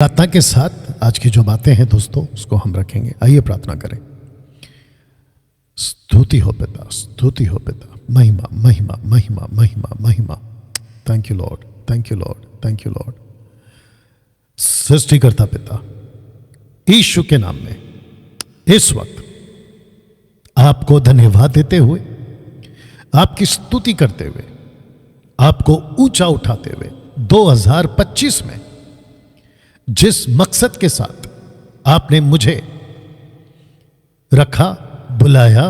प्रार्थना के साथ आज की जो बातें हैं दोस्तों उसको हम रखेंगे। आइए प्रार्थना करें। स्तुति हो पिता, स्तुति हो पिता, महिमा महिमा महिमा महिमा महिमा। Thank you Lord, thank you Lord, thank you Lord. सृष्टिकर्ता पिता यीशु के नाम में इस वक्त आपको धन्यवाद देते हुए, आपकी स्तुति करते हुए, आपको ऊंचा उठाते हुए 2025 में जिस मकसद के साथ आपने मुझे रखा, बुलाया,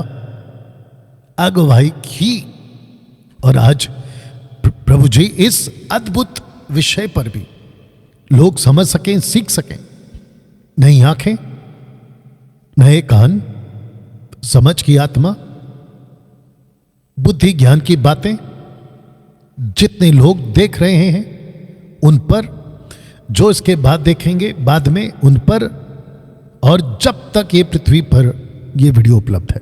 अगुवाई की और आज प्रभु जी इस अद्भुत विषय पर भी लोग समझ सकें, सीख सकें। नई आंखें, नए कान, समझ की आत्मा, बुद्धि ज्ञान की बातें जितने लोग देख रहे हैं उन पर, जो इसके बाद देखेंगे बाद में उन पर, और जब तक ये पृथ्वी पर ये वीडियो उपलब्ध है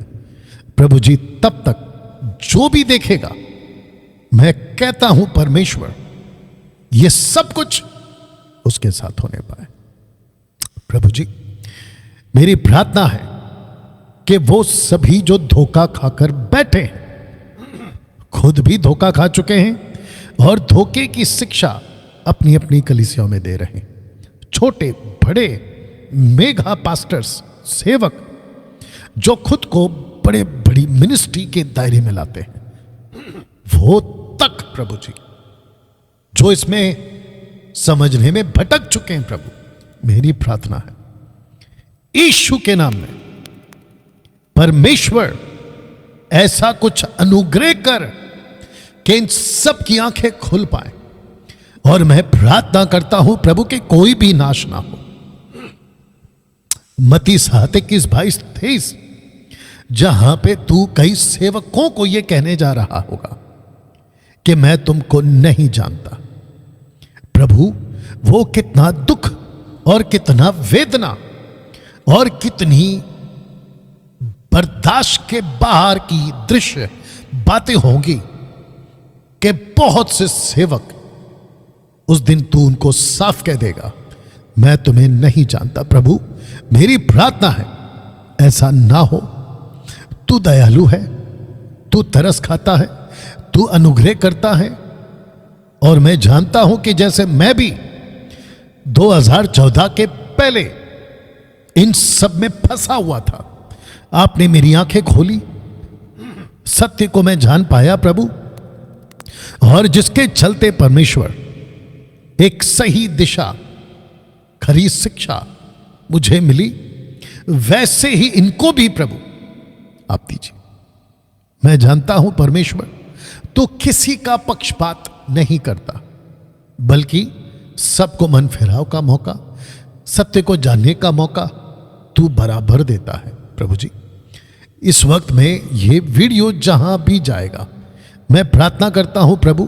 प्रभु जी तब तक जो भी देखेगा, मैं कहता हूं परमेश्वर ये सब कुछ उसके साथ होने पाए। प्रभु जी मेरी प्रार्थना है कि वो सभी जो धोखा खाकर बैठे हैं, खुद भी धोखा खा चुके हैं और धोखे की शिक्षा अपनी अपनी कलीसियाओं में दे रहे हैं, छोटे बड़े मेगा पास्टर्स, सेवक जो खुद को बड़े बड़ी मिनिस्ट्री के दायरे में लाते हैं, वो तक प्रभु जी जो इसमें समझने में भटक चुके हैं, प्रभु मेरी प्रार्थना है यीशु के नाम में परमेश्वर ऐसा कुछ अनुग्रह कर कि इन सब की आंखें खुल पाए। और मैं प्रार्थना करता हूं प्रभु के कोई भी नाश ना हो। मत्ती 7:21-22 जहां पे तू कई सेवकों को यह कहने जा रहा होगा कि मैं तुमको नहीं जानता। प्रभु वो कितना दुख और कितना वेदना और कितनी बर्दाश्त के बाहर की दृश्य बातें होंगी कि बहुत से सेवक उस दिन तू उनको साफ कह देगा, मैं तुम्हें नहीं जानता। प्रभु मेरी प्रार्थना है ऐसा ना हो। तू दयालु है, तू तरस खाता है, तू अनुग्रह करता है। और मैं जानता हूं कि जैसे मैं भी 2014 के पहले इन सब में फंसा हुआ था, आपने मेरी आंखें खोली, सत्य को मैं जान पाया प्रभु, और जिसके चलते परमेश्वर एक सही दिशा, खरी शिक्षा मुझे मिली, वैसे ही इनको भी प्रभु आप दीजिए। मैं जानता हूं परमेश्वर तो किसी का पक्षपात नहीं करता, बल्कि सबको मन फिराव का मौका, सत्य को जानने का मौका तू बराबर देता है। प्रभु जी इस वक्त में ये वीडियो जहां भी जाएगा, मैं प्रार्थना करता हूं प्रभु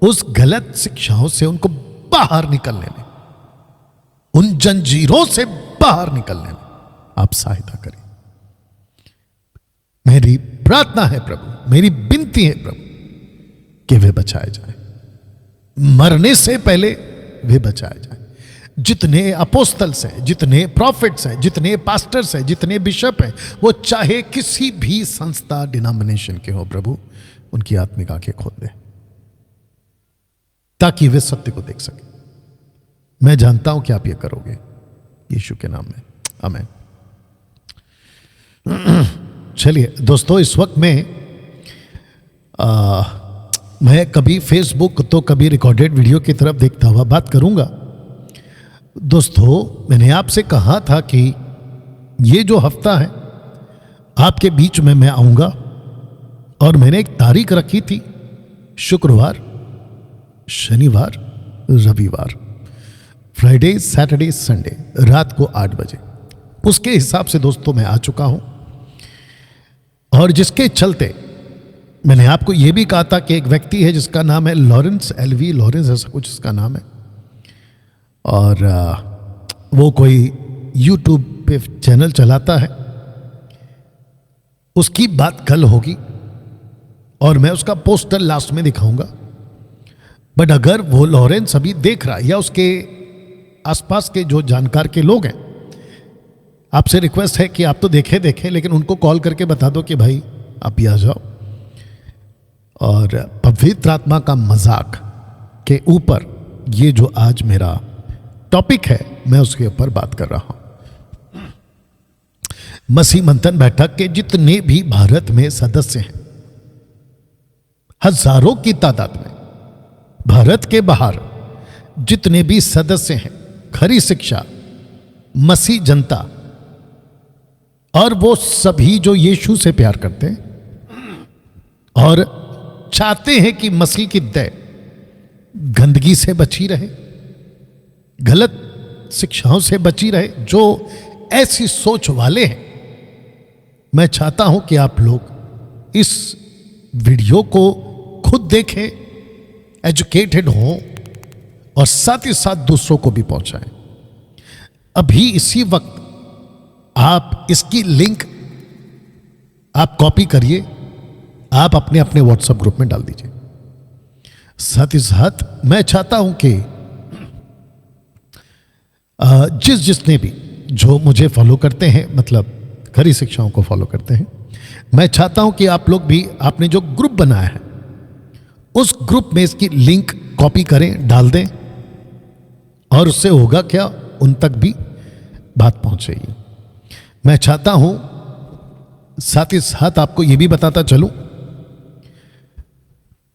उस गलत शिक्षाओं से उनको बाहर निकलने में, उन जंजीरों से बाहर निकलने में आप सहायता करें। मेरी प्रार्थना है प्रभु, मेरी विनती है प्रभु कि वे बचाए जाएं, मरने से पहले वे बचाए जाएं। जितने अपोस्तल्स हैं, जितने प्रॉफिट्स हैं, जितने पास्टर्स हैं, जितने बिशप हैं, वो चाहे किसी भी संस्था डिनोमिनेशन के हो प्रभु, उनकी आत्मिक आंखें खोल दे ताकि वे सत्य को देख सके। मैं जानता हूं कि आप ये करोगे यीशु के नाम में, आमीन। चलिए दोस्तों, इस वक्त में मैं कभी फेसबुक तो कभी रिकॉर्डेड वीडियो की तरफ देखता हुआ बात करूंगा। दोस्तों मैंने आपसे कहा था कि ये जो हफ्ता है आपके बीच में मैं आऊंगा, और मैंने एक तारीख रखी थी, शुक्रवार, शनिवार, रविवार, फ्राइडे, सैटरडे, संडे, रात को 8 बजे। उसके हिसाब से दोस्तों मैं आ चुका हूं, और जिसके चलते मैंने आपको यह भी कहा था कि एक व्यक्ति है जिसका नाम है लॉरेंस, LV लॉरेंस, ऐसा कुछ इसका नाम है, और वो कोई YouTube पे चैनल चलाता है। उसकी बात कल होगी और मैं उसका पोस्टर लास्ट में दिखाऊंगा। बट अगर वो लॉरेंस अभी देख रहा है या उसके आसपास के जो जानकार के लोग हैं, आपसे रिक्वेस्ट है कि आप तो देखें, लेकिन उनको कॉल करके बता दो कि भाई आप भी आ जाओ। और पवित्र आत्मा का मजाक के ऊपर ये जो आज मेरा टॉपिक है, मैं उसके ऊपर बात कर रहा हूं। मसीह मंथन बैठक के जितने भी भारत में सदस्य हैं, हजारों की तादाद में, भारत के बाहर जितने भी सदस्य हैं, खरी शिक्षा, मसीह जनता, और वो सभी जो यीशु से प्यार करते हैं और चाहते हैं कि मसीह की दया गंदगी से बची रहे, गलत शिक्षाओं से बची रहे, जो ऐसी सोच वाले हैं, मैं चाहता हूं कि आप लोग इस वीडियो को खुद देखें, एजुकेटेड हों और साथ ही साथ दूसरों को भी पहुंचाएं। अभी इसी वक्त आप इसकी लिंक आप कॉपी करिए, आप अपने अपने व्हाट्सएप ग्रुप में डाल दीजिए। साथ ही साथ मैं चाहता हूं कि जिसने भी जो मुझे फॉलो करते हैं, मतलब खरी शिक्षाओं को फॉलो करते हैं, मैं चाहता हूं कि आप लोग भी आपने जो ग्रुप बनाया है उस ग्रुप में इसकी लिंक कॉपी करें, डाल दें, और उससे होगा क्या, उन तक भी बात पहुंचेगी। मैं चाहता हूं साथ ही साथ आपको यह भी बताता चलूं,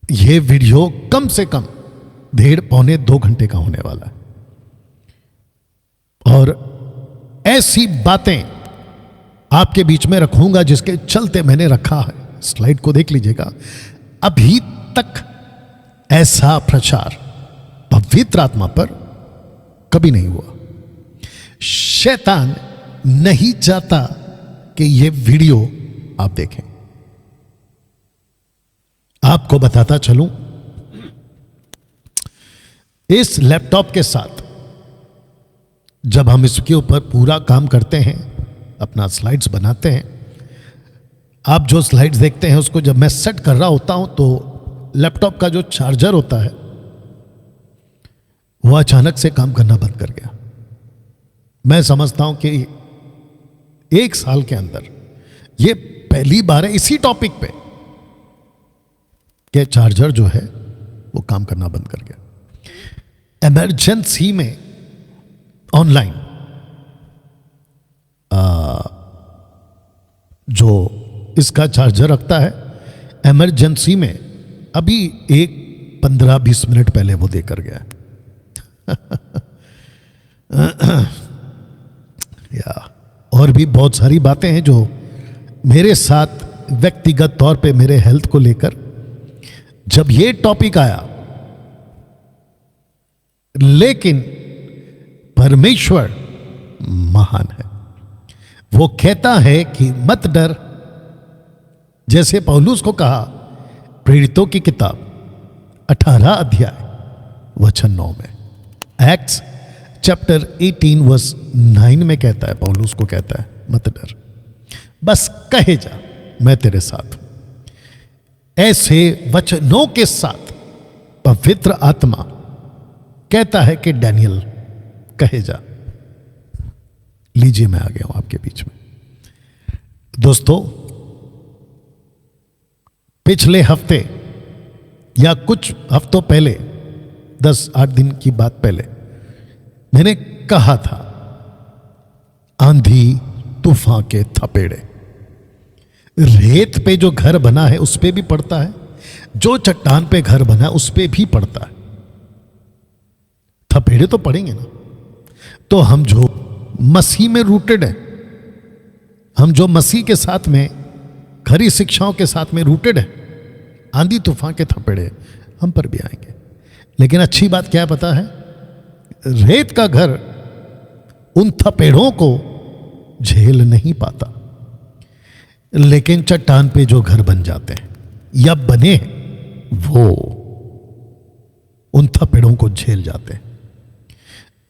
यह वीडियो कम से कम 1.5-2 घंटे का होने वाला है, और ऐसी बातें आपके बीच में रखूंगा जिसके चलते मैंने रखा है। स्लाइड को देख लीजिएगा। अभी तक ऐसा प्रचार पवित्र आत्मा पर कभी नहीं हुआ। शैतान नहीं चाहता कि यह वीडियो आप देखें। आपको बताता चलूं, इस लैपटॉप के साथ जब हम इसके ऊपर पूरा काम करते हैं, अपना स्लाइड्स बनाते हैं, आप जो स्लाइड्स देखते हैं उसको जब मैं सेट कर रहा होता हूं तो लैपटॉप का जो चार्जर होता है वो अचानक से काम करना बंद कर गया। मैं समझता हूं कि 1 साल के अंदर ये पहली बार है इसी टॉपिक पे कि चार्जर जो है वो काम करना बंद कर गया। इमरजेंसी में ऑनलाइन जो इसका चार्जर रखता है, इमरजेंसी में अभी 15-20 मिनट पहले वो देकर गया। या और भी बहुत सारी बातें हैं जो मेरे साथ व्यक्तिगत तौर पे मेरे हेल्थ को लेकर, जब ये टॉपिक आया, लेकिन परमेश्वर महान है। वो कहता है कि मत डर, जैसे पौलुस को कहा प्रेरितों की किताब 18 अध्याय वचन 9 में, एक्ट्स चैप्टर 18 वर्स 9 में कहता है, पौलुस को कहता है मत डर, बस कहे जा मैं तेरे साथ हूं। ऐसे वचनों के साथ पवित्र आत्मा कहता है कि डैनियल कहे जा। लीजिए मैं आ गया हूं आपके बीच में। दोस्तों, पिछले हफ्ते या कुछ हफ्तों पहले, 10-8 दिन की बात पहले, मैंने कहा था आंधी तूफान के थपेड़े रेत पे जो घर बना है उस पे भी पड़ता है, जो चट्टान पे घर बना है उस पे भी पड़ता है। थपेड़े तो पड़ेंगे ना। तो हम जो मसीह में रूटेड है, हम जो मसीह के साथ में, खरी शिक्षाओं के साथ में रूटेड है, आंधी तूफान के थपेड़े हम पर भी आएंगे। लेकिन अच्छी बात क्या पता है, रेत का घर उन थपेड़ों को झेल नहीं पाता, लेकिन चट्टान पे जो घर बन जाते हैं या बने हैं वो उन थपेड़ों को झेल जाते हैं।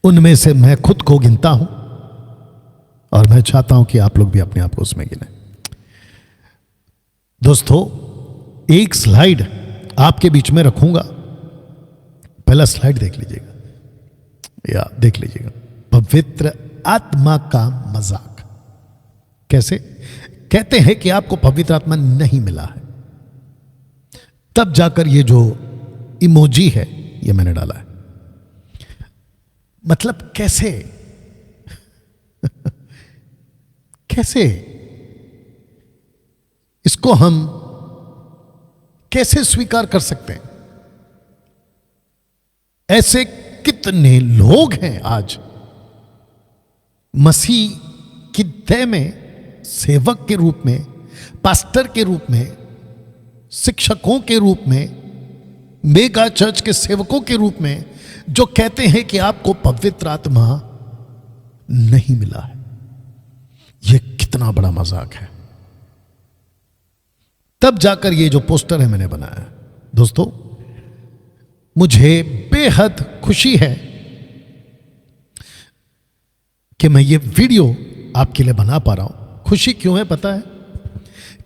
उनमें से मैं खुद को गिनता हूं और मैं चाहता हूं कि आप लोग भी अपने आप को उसमें गिने। दोस्तों, एक स्लाइड आपके बीच में रखूंगा। पहला स्लाइड देख लीजिएगा। या देख लीजिएगा, पवित्र आत्मा का मजाक। कैसे? कहते हैं कि आपको पवित्र आत्मा नहीं मिला है, तब जाकर ये जो इमोजी है ये मैंने डाला है। मतलब कैसे? कैसे इसको हम कैसे स्वीकार कर सकते हैं? ऐसे कितने लोग हैं आज मसीह की तय में सेवक के रूप में, पास्टर के रूप में, शिक्षकों के रूप में, मेगा चर्च के सेवकों के रूप में, जो कहते हैं कि आपको पवित्र आत्मा नहीं मिला है। यह कितना बड़ा मजाक है। तब जाकर ये जो पोस्टर है मैंने बनाया। दोस्तों, मुझे बेहद खुशी है कि मैं ये वीडियो आपके लिए बना पा रहा हूं। खुशी क्यों है पता है?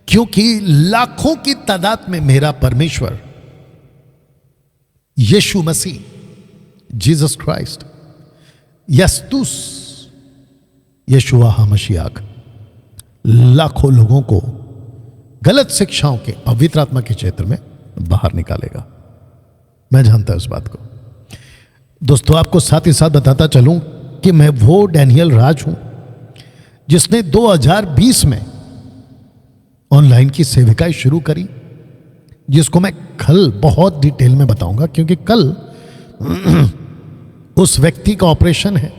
क्योंकि लाखों की तादाद में मेरा परमेश्वर यीशु मसीह, जीसस क्राइस्ट, यस्तुस यशुआ हमशियाक लाखों लोगों को गलत शिक्षाओं के पवित्र आत्मा के क्षेत्र में बाहर निकालेगा। मैं जानता हूं इस बात को। दोस्तों, आपको साथ ही साथ बताता चलूं कि मैं वो डैनियल राज हूं जिसने 2020 में ऑनलाइन की सेविकाएं शुरू करी, जिसको मैं कल बहुत डिटेल में बताऊंगा, क्योंकि कल उस व्यक्ति का ऑपरेशन है,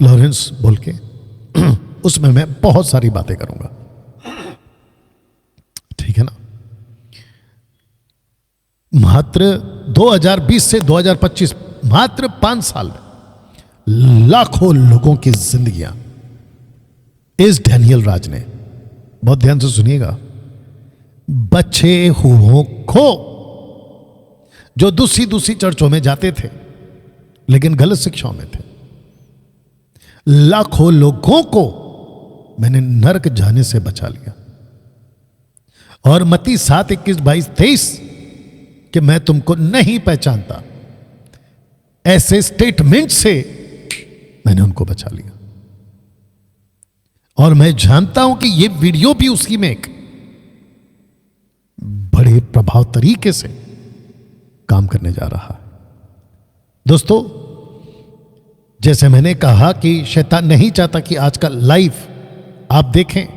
लॉरेंस बोल के। उसमें मैं बहुत सारी बातें करूंगा, ठीक है ना। मात्र 2020 से 2025, मात्र 5 साल में लाखों लोगों की जिंदगियां इस डैनियल राज ने, बहुत ध्यान से सुनिएगा, बचे हुओं को, जो दूसरी दूसरी चर्चों में जाते थे लेकिन गलत शिक्षाओं में थे, लाखों लोगों को मैंने नरक जाने से बचा लिया। और मत्ती 7, 21, 22, 23 कि मैं तुमको नहीं पहचानता, ऐसे स्टेटमेंट से मैंने उनको बचा लिया। और मैं जानता हूं कि यह वीडियो भी उसी में एक बड़े प्रभाव तरीके से काम करने जा रहा है। दोस्तों, जैसे मैंने कहा कि शैतान नहीं चाहता कि आज का लाइव आप देखें।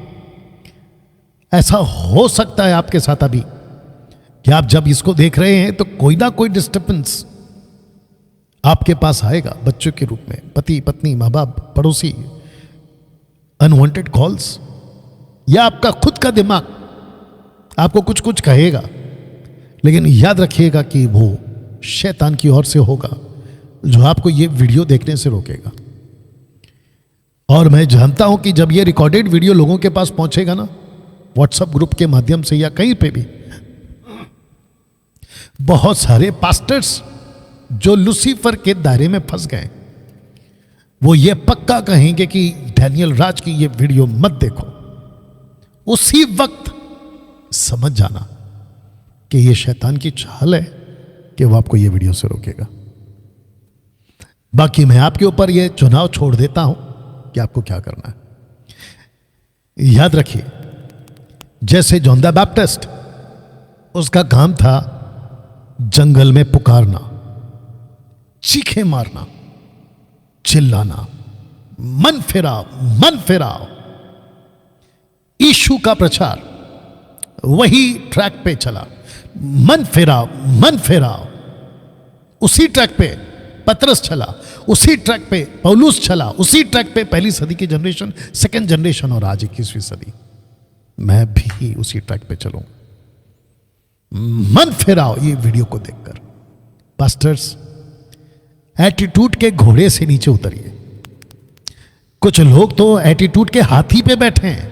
ऐसा हो सकता है आपके साथ अभी कि आप जब इसको देख रहे हैं तो कोई ना कोई डिस्टर्बेंस आपके पास आएगा, बच्चों के रूप में, पति पत्नी, माँ बाप, पड़ोसी, अनवांटेड कॉल्स, या आपका खुद का दिमाग आपको कुछ कुछ कहेगा। लेकिन याद रखिएगा कि वो शैतान की ओर से होगा जो आपको ये वीडियो देखने से रोकेगा। और मैं जानता हूं कि जब ये रिकॉर्डेड वीडियो लोगों के पास पहुंचेगा ना, व्हाट्सएप ग्रुप के माध्यम से या कहीं पे भी, बहुत सारे पास्टर्स जो लूसीफर के दायरे में फंस गए, वो ये पक्का कहेंगे कि डैनियल राज की ये वीडियो मत देखो। उसी वक्त समझ जाना कि ये शैतान की चाल है कि वो आपको ये वीडियो से रोकेगा। बाकी मैं आपके ऊपर ये चुनाव छोड़ देता हूं कि आपको क्या करना है। याद रखिए, जैसे जॉन द बैप्टिस्ट, उसका काम था जंगल में पुकारना, चीखे मारना, चिल्लाना, मन फिराओ, मन फिराओ। यीशु का प्रचार वही ट्रैक पे चला, मन फिराओ, मन फिराओ। उसी ट्रैक पे पतरस चला, उसी ट्रैक पे पौलुस चला, उसी ट्रैक पे पहली सदी की जनरेशन, सेकंड जनरेशन, और आज 21वीं सदी मैं भी उसी ट्रैक पे चलूंगा। मन फिराओ ये वीडियो को देखकर। पास्टर्स, एटीट्यूड के घोड़े से नीचे उतरिए। कुछ लोग तो एटीट्यूड के हाथी पे बैठे हैं,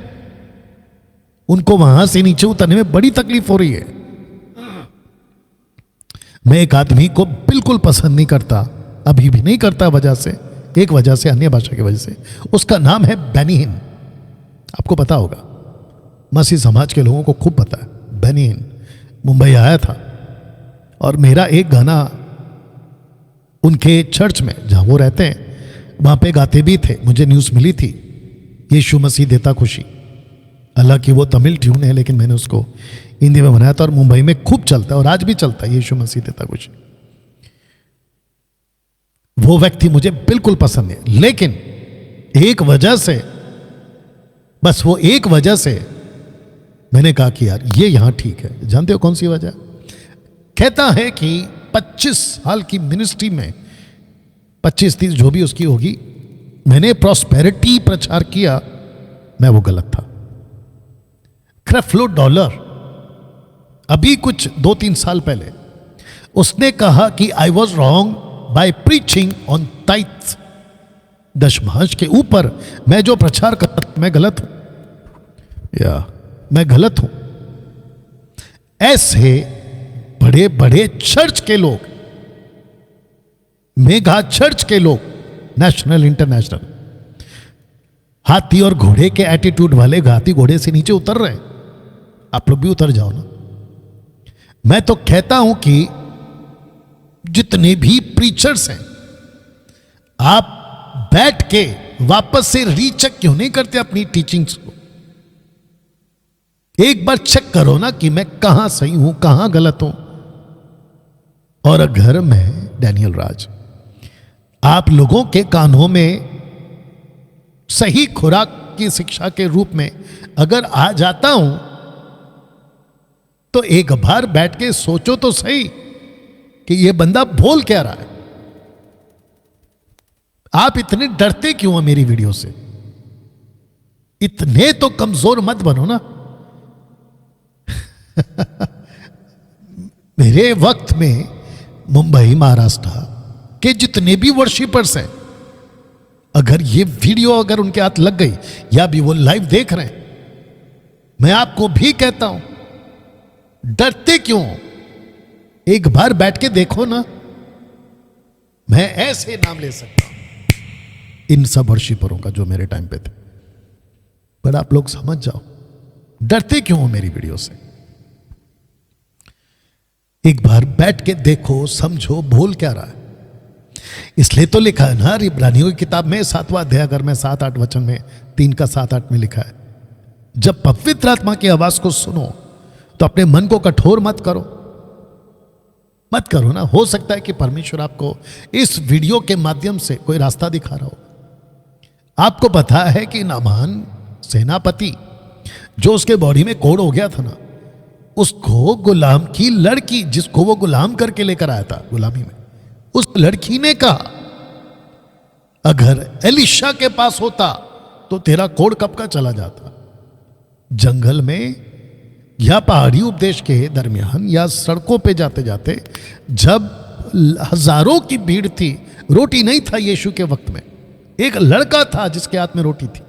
उनको वहां से नीचे उतरने में बड़ी तकलीफ हो रही है। मैं एक आदमी को बिल्कुल पसंद नहीं करता, अभी भी नहीं करता, वजह से, एक वजह से, अन्य भाषा की वजह से। उसका नाम है बेनी हिन। आपको पता होगा, मसीह समाज के लोगों को खूब पता है। बेनी हिन मुंबई आया था और मेरा एक गाना उनके चर्च में जहां वो रहते हैं वहां पे गाते भी थे, मुझे न्यूज़ मिली थी, यीशु मसीह देता खुशी। हालांकि वो तमिल ट्यून है लेकिन मैंने उसको हिंदी में बनाया था और मुंबई में खूब चलता है और आज भी चलता है, यीशु मसीह देता खुशी। वो व्यक्ति मुझे बिल्कुल पसंद है, लेकिन एक वजह से, बस वो एक वजह से मैंने कहा कि यार ये यहां ठीक है। जानते हो कौन सी वजह? कहता है कि 25 साल की मिनिस्ट्री में 25-30 जो भी उसकी होगी, मैंने प्रॉस्पेरिटी प्रचार किया, मैं वो गलत था। क्रेफ्लो डॉलर अभी कुछ 2-3 साल पहले उसने कहा कि I was wrong by preaching on tithe, दशमांश के ऊपर मैं जो प्रचार करता मैं गलत हूं, या मैं गलत हूं। ऐसे बड़े बड़े चर्च के लोग, मेगा चर्च के लोग, नेशनल इंटरनेशनल, हाथी और घोड़े के एटीट्यूड वाले हाथी घोड़े से नीचे उतर रहे हैं। आप लोग भी उतर जाओ ना। मैं तो कहता हूं कि जितने भी प्रीचर्स हैं, आप बैठ के वापस से रीचेक क्यों नहीं करते अपनी टीचिंग्स को? एक बार चेक करो ना कि मैं कहां सही हूं, कहां गलत हूं। और अगर मैं डैनियल राज आप लोगों के कानों में सही खुराक की शिक्षा के रूप में अगर आ जाता हूं, तो एक बार बैठ के सोचो तो सही कि यह बंदा बोल क्या रहा है। आप इतने डरते क्यों हो मेरी वीडियो से? इतने तो कमजोर मत बनो ना। मेरे वक्त में मुंबई महाराष्ट्र के जितने भी वर्शिपर्स हैं, अगर ये वीडियो अगर उनके हाथ लग गई या भी वो लाइव देख रहे हैं, मैं आपको भी कहता हूं, डरते क्यों? एक बार बैठ के देखो ना। मैं ऐसे नाम ले सकता हूं इन सब वर्शिपरों का जो मेरे टाइम पे थे, पर आप लोग समझ जाओ, डरते क्यों हो मेरी वीडियो से? एक बार बैठ के देखो, समझो बोल क्या रहा है। इसलिए तो लिखा है ना इब्रानियों की किताब में 7वां अध्याय, अगर मैं 7-8 वचन में 3 का 7-8 में लिखा है, जब पवित्र आत्मा की आवाज को सुनो तो अपने मन को कठोर मत करो ना। हो सकता है कि परमेश्वर आपको इस वीडियो के माध्यम से कोई रास्ता दिखा रहा हो। आपको पता है कि नामान सेनापति, जो उसके बॉडी में कोड़ हो गया था ना, उसको गुलाम की लड़की, जिसको वो गुलाम करके लेकर आया था गुलामी में, उस लड़की ने कहा अगर एलिशा के पास होता तो तेरा कोड़ कब का चला जाता। जंगल में या पहाड़ी उपदेश के दरमियान या सड़कों पे जाते जाते, जब हजारों की भीड़ थी, रोटी नहीं था यीशु के वक्त में, एक लड़का था जिसके हाथ में रोटी थी,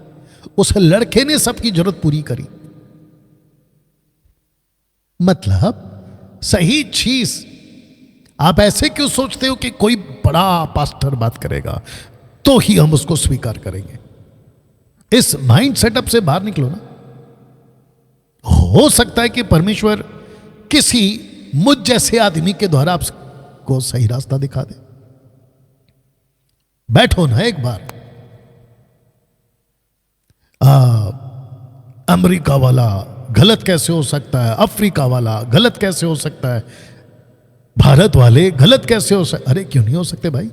उस लड़के ने सबकी जरूरत पूरी करी। मतलब सही चीज। आप ऐसे क्यों सोचते हो कि कोई बड़ा पास्टर बात करेगा तो ही हम उसको स्वीकार करेंगे? इस माइंड सेटअप से बाहर निकलो ना। हो सकता है कि परमेश्वर किसी मुझ जैसे आदमी के द्वारा आपको सही रास्ता दिखा दे। बैठो ना एक बार। अमेरिका वाला गलत कैसे हो सकता है, अफ्रीका वाला गलत कैसे हो सकता है, भारत वाले गलत कैसे हो सकते? अरे क्यों नहीं हो सकते भाई?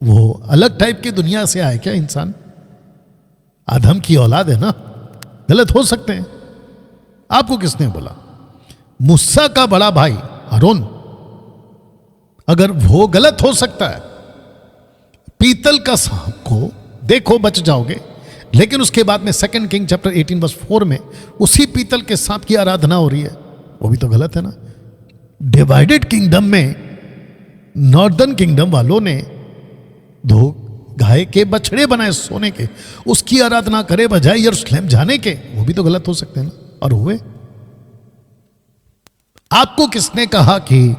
वो अलग टाइप की दुनिया से आए क्या इंसान? आदम की औलाद है ना, गलत हो सकते हैं। आपको किसने बोला? मूसा का बड़ा भाई हारून, अगर वो गलत हो सकता है, पीतल का सांप को देखो बच जाओगे, लेकिन उसके बाद में 2 किंग चैप्टर 18 वर्स 4 में उसी पीतल के सांप की आराधना हो रही है, वो भी तो गलत है ना। डिवाइडेड किंगडम में नॉर्दर्न किंगडम वालों ने 2 गाय के बछड़े बनाए सोने के, उसकी आराधना करे बजाय यरूशलेम जाने के, वो भी तो गलत हो सकते हैं ना, और हुए। आपको किसने कहा कि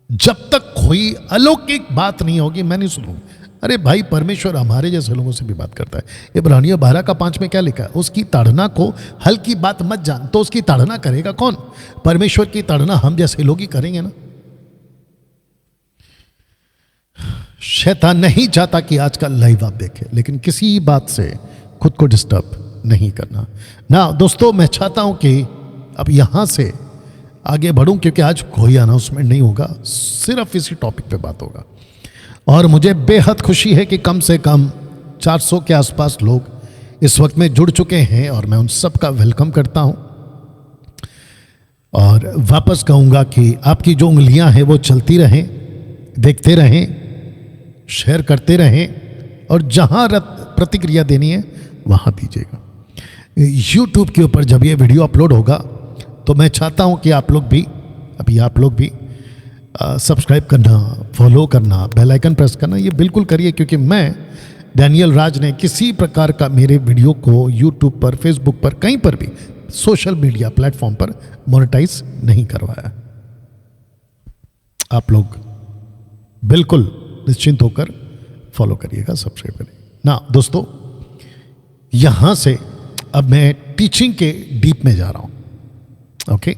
जब तक कोई अलौकिक बात नहीं होगी मैं नहीं सुनूंगा? अरे भाई, परमेश्वर हमारे जैसे लोगों से भी बात करता है। इब्रानियों 12 का 5 में क्या लिखा है? उसकी ताड़ना को हल्की बात मत जान। तो उसकी ताड़ना करेगा कौन? परमेश्वर की ताड़ना हम जैसे लोग ही करेंगे ना। शैतान नहीं चाहता कि आज का लाइव आप देखें, लेकिन किसी बात से खुद को डिस्टर्ब नहीं करना ना। दोस्तों, मैं चाहता हूं कि अब यहां से आगे बढ़ूं, क्योंकि आज कोई अनाउंसमेंट नहीं होगा, सिर्फ इसी टॉपिक पे बात होगा। और मुझे बेहद खुशी है कि कम से कम 400 के आसपास लोग इस वक्त में जुड़ चुके हैं, और मैं उन सब का वेलकम करता हूं। और वापस कहूंगा कि आपकी जो उंगलियां हैं वो चलती रहें, देखते रहें, शेयर करते रहें, और जहां प्रतिक्रिया देनी है वहां दीजिएगा। YouTube के ऊपर जब ये वीडियो अपलोड होगा तो मैं चाहता हूं कि आप लोग भी सब्सक्राइब करना, फॉलो करना, बेल आइकन प्रेस करना, ये बिल्कुल करिए, क्योंकि मैं डैनियल राज ने किसी प्रकार का मेरे वीडियो को YouTube पर, फेसबुक पर, कहीं पर भी सोशल मीडिया प्लेटफॉर्म पर मोनेटाइज नहीं करवाया। आप लोग बिल्कुल निश्चिंत होकर फॉलो करिएगा, सब्सक्राइब करिएगा ना। दोस्तों, यहां से अब मैं टीचिंग के डीप में जा रहा हूं। ओके,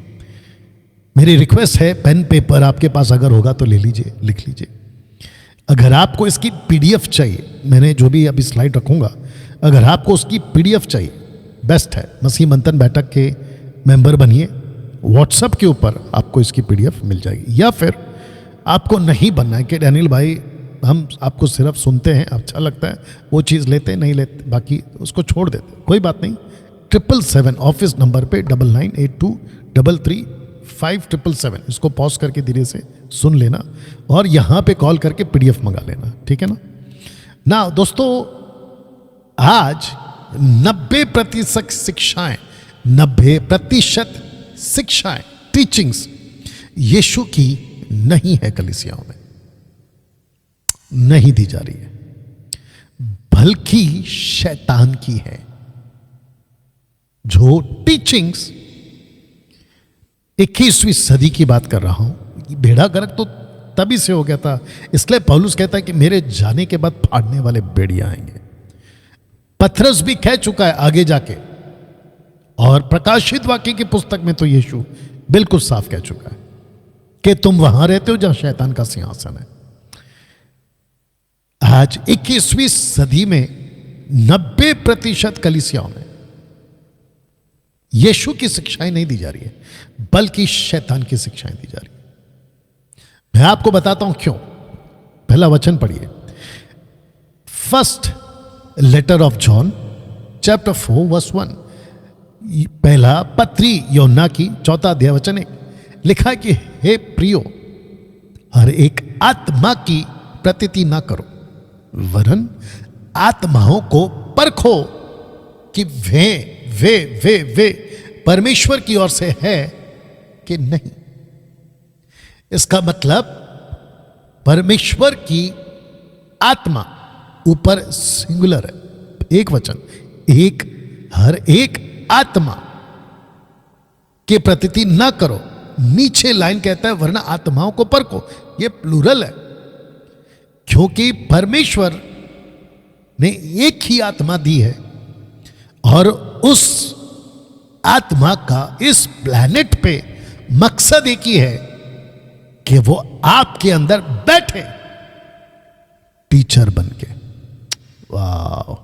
मेरी रिक्वेस्ट है, पेन पेपर आपके पास अगर होगा तो ले लीजिए, लिख लीजिए। अगर आपको इसकी पीडीएफ चाहिए, मैंने जो भी अभी स्लाइड रखूंगा, अगर आपको उसकी पीडीएफ चाहिए, बेस्ट है, मसीह मंथन बैठक के मेंबर बनिए। व्हाट्सएप के ऊपर आपको इसकी पीडीएफ मिल जाएगी। या फिर आपको नहीं बनना है कि डैनियल भाई हम आपको सिर्फ सुनते हैं, अच्छा लगता है, वो चीज़ लेते नहीं लेते, बाकी उसको छोड़ देते, कोई बात नहीं। 777 ऑफिस नंबर पे 9982333577, इसको पॉज करके धीरे से सुन लेना, और यहाँ पे कॉल करके पीडीएफ मंगा लेना, ठीक है ना। दोस्तों, आज 90% शिक्षाएं, टीचिंग्स यीशु की नहीं है, कलीसियाओं में नहीं दी जा रही है, बल्कि शैतान की है। जो टीचिंग्स 21वीं सदी की बात कर रहा हूं, बेड़ा गर्क तो तभी से हो गया था, इसलिए पौलुस कहता है कि मेरे जाने के बाद फाड़ने वाले बेड़िया आएंगे। पथरस भी कह चुका है आगे जाके, और प्रकाशित वाक्य की पुस्तक में तो यीशु बिल्कुल साफ कह चुका है कि तुम वहां रहते हो जहां शैतान का सिंहासन है। आज 21वीं सदी में 90% कलीसियाओं में यीशु की शिक्षाएं नहीं दी जा रही है, बल्कि शैतान की शिक्षाएं दी जा रही है। मैं आपको बताता हूं क्यों। पहला वचन पढ़िए, first letter of John chapter 4 verse 1, पहला पत्री यूहन्ना की 4 अध्याय वचन 1, लिखा है कि हे प्रियो, हर एक आत्मा की प्रतीति ना करो, वरन आत्माओं को परखो कि वे परमेश्वर की ओर से है कि नहीं। इसका मतलब परमेश्वर की आत्मा ऊपर सिंगुलर है, एक वचन, हर एक आत्मा के प्रतीति ना करो। नीचे लाइन कहता है वरना आत्माओं को परखो, ये प्लूरल है, क्योंकि परमेश्वर ने एक ही आत्मा दी है, और उस आत्मा का इस प्लैनेट पे मकसद एक ही है कि वो आपके अंदर बैठे टीचर बन के। वाह,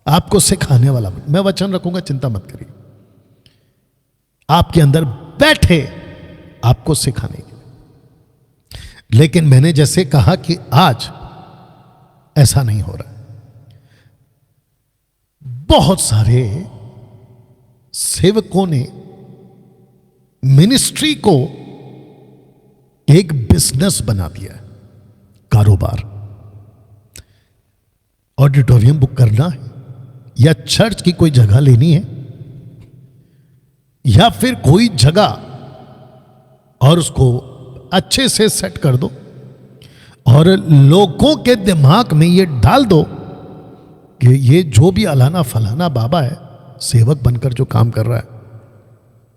आपको सिखाने वाला। मैं वचन रखूंगा, चिंता मत करिए, आपके अंदर बैठे आपको सिखाने के लिए। लेकिन मैंने जैसे कहा कि आज ऐसा नहीं हो रहा है। बहुत सारे सेवकों ने मिनिस्ट्री को एक बिजनेस बना दिया है, कारोबार। ऑडिटोरियम बुक करना है, या चर्च की कोई जगह लेनी है, या फिर कोई जगह और उसको अच्छे से सेट कर दो, और लोगों के दिमाग में ये डाल दो कि ये जो भी अलाना फलाना बाबा है, सेवक बनकर जो काम कर रहा है,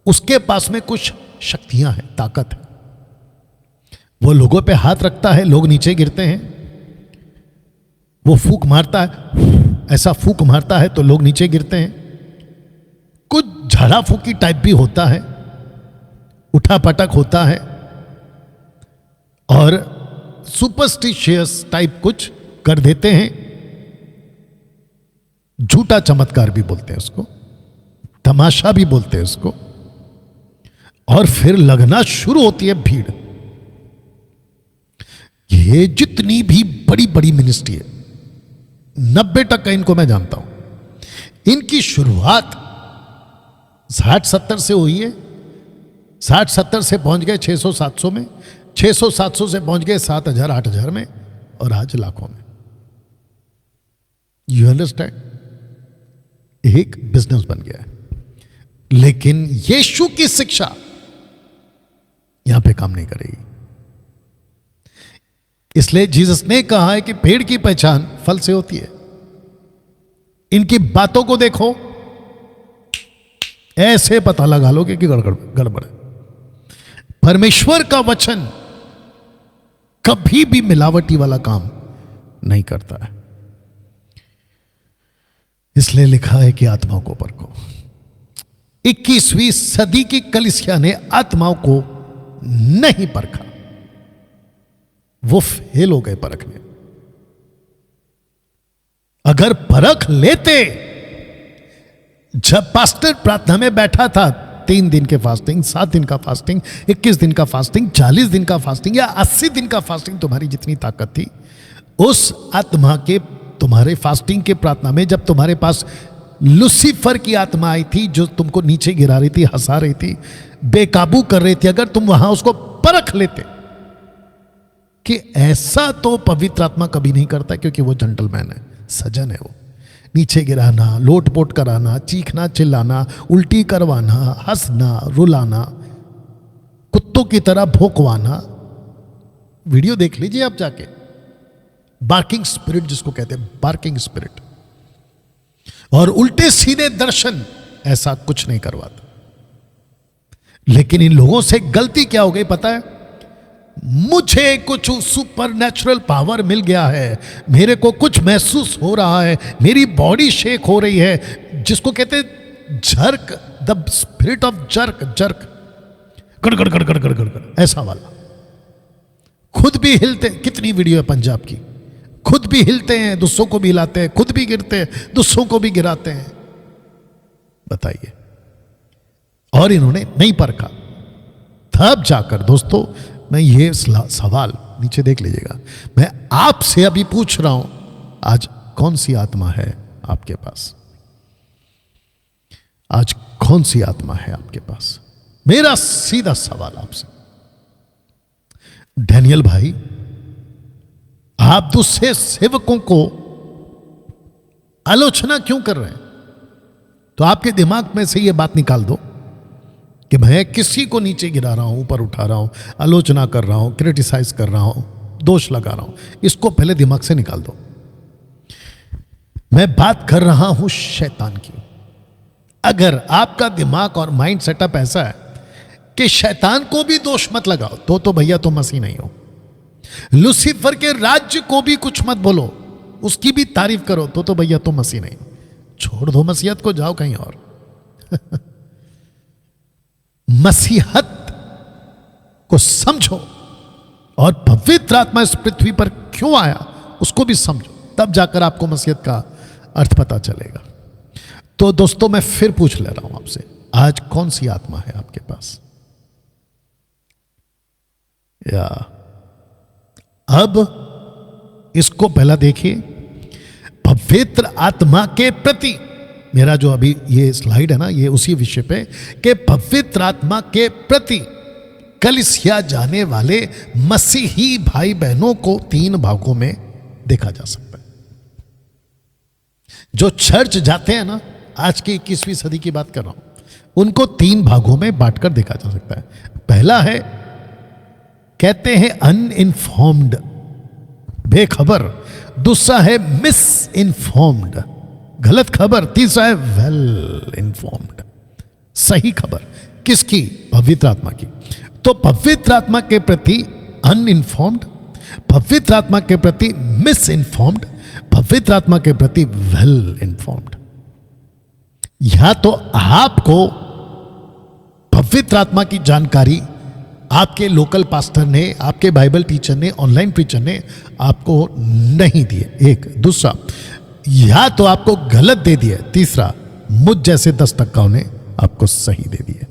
उसके पास में कुछ शक्तियां हैं, ताकत है। वो लोगों पे हाथ रखता है, लोग नीचे गिरते हैं। वो फूंक मारता है, ऐसा फूंक मारता है तो लोग नीचे गिरते हैं। कुछ झाड़ा फूंकी टाइप भी होता है, उठा पटक होता है, और सुपरस्टिशियस टाइप कुछ कर देते हैं। झूठा चमत्कार भी बोलते हैं उसको, तमाशा भी बोलते हैं उसको। और फिर लगना शुरू होती है भीड़। ये जितनी भी बड़ी बड़ी मिनिस्ट्री है, 90% इनको मैं जानता हूं। इनकी शुरुआत 60-70 से हुई है। 60-70 से पहुंच गए 600-700 में, 600-700 से पहुंच गए 7,000-8,000 में, और आज लाखों में। You understand? एक बिजनेस बन गया है। लेकिन यीशु की शिक्षा यहां पे काम नहीं करेगी। इसलिए जीसस ने कहा है कि पेड़ की पहचान फल से होती है। इनकी बातों को देखो, ऐसे पता लगा लोगे कि गड़बड़ है। परमेश्वर का वचन कभी भी मिलावटी वाला काम नहीं करता है। इसलिए लिखा है कि आत्माओं को परखो। 21वीं सदी की कलीसिया ने आत्माओं को नहीं परखा, वो फेल हो गए परखने। अगर परख लेते, जब पास्टर प्रार्थना में बैठा था, 3 दिन के फास्टिंग, 7 दिन का फास्टिंग, 21 दिन का फास्टिंग, 40 दिन का फास्टिंग या 80 दिन का फास्टिंग, तुम्हारी जितनी ताकत थी, उस आत्मा के तुम्हारे फास्टिंग के प्रार्थना में, जब तुम्हारे पास लूसीफर की आत्मा आई थी जो तुमको नीचे गिरा रही थी, हंसा रही थी, बेकाबू कर रही थी, अगर तुम वहां उसको परख लेते कि ऐसा तो पवित्र आत्मा कभी नहीं करता, क्योंकि वो जेंटलमैन है, सजन है। वो नीचे गिराना, लोटपोट कराना, चीखना, चिल्लाना, उल्टी करवाना, हंसना, रुलाना, कुत्तों की तरह भौंकवाना। वीडियो देख लीजिए आप जाके, बार्किंग स्पिरिट जिसको कहते हैं, बार्किंग स्पिरिट। और उल्टे सीधे दर्शन, ऐसा कुछ नहीं करवाता। लेकिन इन लोगों से गलती क्या हो गई पता है? मुझे कुछ सुपर नेचुरल पावर मिल गया है, मेरे को कुछ महसूस हो रहा है, मेरी बॉडी शेक हो रही है, जिसको कहते हैं jerk, the spirit of jerk, jerk, गड़गड़ गड़गड़ गड़गड़, ऐसा वाला। खुद भी हिलते, कितनी वीडियो है पंजाब की, खुद भी हिलते हैं, दूसरों को भी हिलाते हैं, खुद भी गिरते हैं, दूसरों को भी गिराते हैं। बताइए। और इन्होंने नहीं परखा। तब जाकर दोस्तों, मैं ये सवाल नीचे देख लीजिएगा, मैं आपसे अभी पूछ रहा हूं, आज कौन सी आत्मा है आपके पास? आज कौन सी आत्मा है आपके पास? मेरा सीधा सवाल आपसे। डैनियल भाई, आप दूसरे सेवकों को आलोचना क्यों कर रहे हैं? तो आपके दिमाग में से यह बात निकाल दो कि मैं किसी को नीचे गिरा रहा हूं, ऊपर उठा रहा हूं, आलोचना कर रहा हूं, क्रिटिसाइज कर रहा हूं, दोष लगा रहा हूं। इसको पहले दिमाग से निकाल दो। मैं बात कर रहा हूं शैतान की। अगर आपका दिमाग और माइंड सेटअप ऐसा है कि शैतान को भी दोष मत लगाओ, तो भैया तुम मसीह नहीं हो। लूसीफर के राज्य को भी कुछ मत बोलो, उसकी भी तारीफ करो, तो भैया तुम मसीह नहीं हो। छोड़ दो मसीहत को, जाओ कहीं और। मसीहत को समझो और पवित्र आत्मा इस पृथ्वी पर क्यों आया उसको भी समझो, तब जाकर आपको मसीहत का अर्थ पता चलेगा। तो दोस्तों, मैं फिर पूछ ले रहा हूं आपसे, आज कौन सी आत्मा है आपके पास? या अब इसको पहला देखिए, पवित्र आत्मा के प्रति, मेरा जो अभी ये स्लाइड है ना, ये उसी विषय पे कि पवित्र आत्मा के प्रति कलीसिया जाने वाले मसीही भाई बहनों को 3 भागों में देखा जा सकता है। जो चर्च जाते हैं ना, आज की 21वीं सदी की बात कर रहा हूं, उनको 3 भागों में बांटकर देखा जा सकता है। पहला है, कहते हैं अनइन्फॉर्म्ड, बेखबर। दूसरा है मिस इन्फॉर्म्ड, गलत खबर। तीसरा है वेल इन्फॉर्म्ड, सही खबर। किसकी? पवित्र आत्मा की। तो पवित्र आत्मा के प्रति अनइन्फॉर्म्ड, पवित्र आत्मा के प्रति मिस इन्फॉर्म्ड, पवित्र आत्मा के प्रति वेल इन्फॉर्म्ड। या तो आपको पवित्र आत्मा की जानकारी आपके लोकल पास्टर ने, आपके बाइबल टीचर ने, ऑनलाइन प्रीचर ने आपको नहीं दिए। एक दूसरा, या तो आपको गलत दे दिए। तीसरा, मुझ जैसे 10 टक्काओं ने आपको सही दे दिए।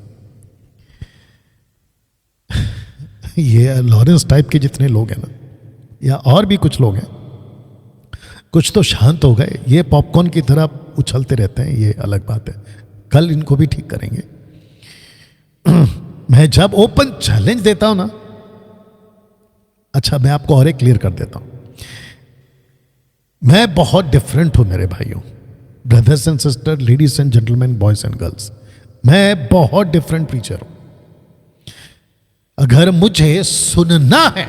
ये लॉरेंस टाइप के जितने लोग हैं ना, या और भी कुछ लोग हैं, कुछ तो शांत हो गए, ये पॉपकॉर्न की तरह उछलते रहते हैं, ये अलग बात है, कल इनको भी ठीक करेंगे। मैं जब ओपन चैलेंज देता हूं ना, अच्छा मैं आपको और एक क्लियर कर देता हूं, मैं बहुत डिफरेंट हूं मेरे भाइयों, brothers and sister, ladies and gentleman, boys and girls, मैं बहुत डिफरेंट प्रीचर हूं। अगर मुझे सुनना है,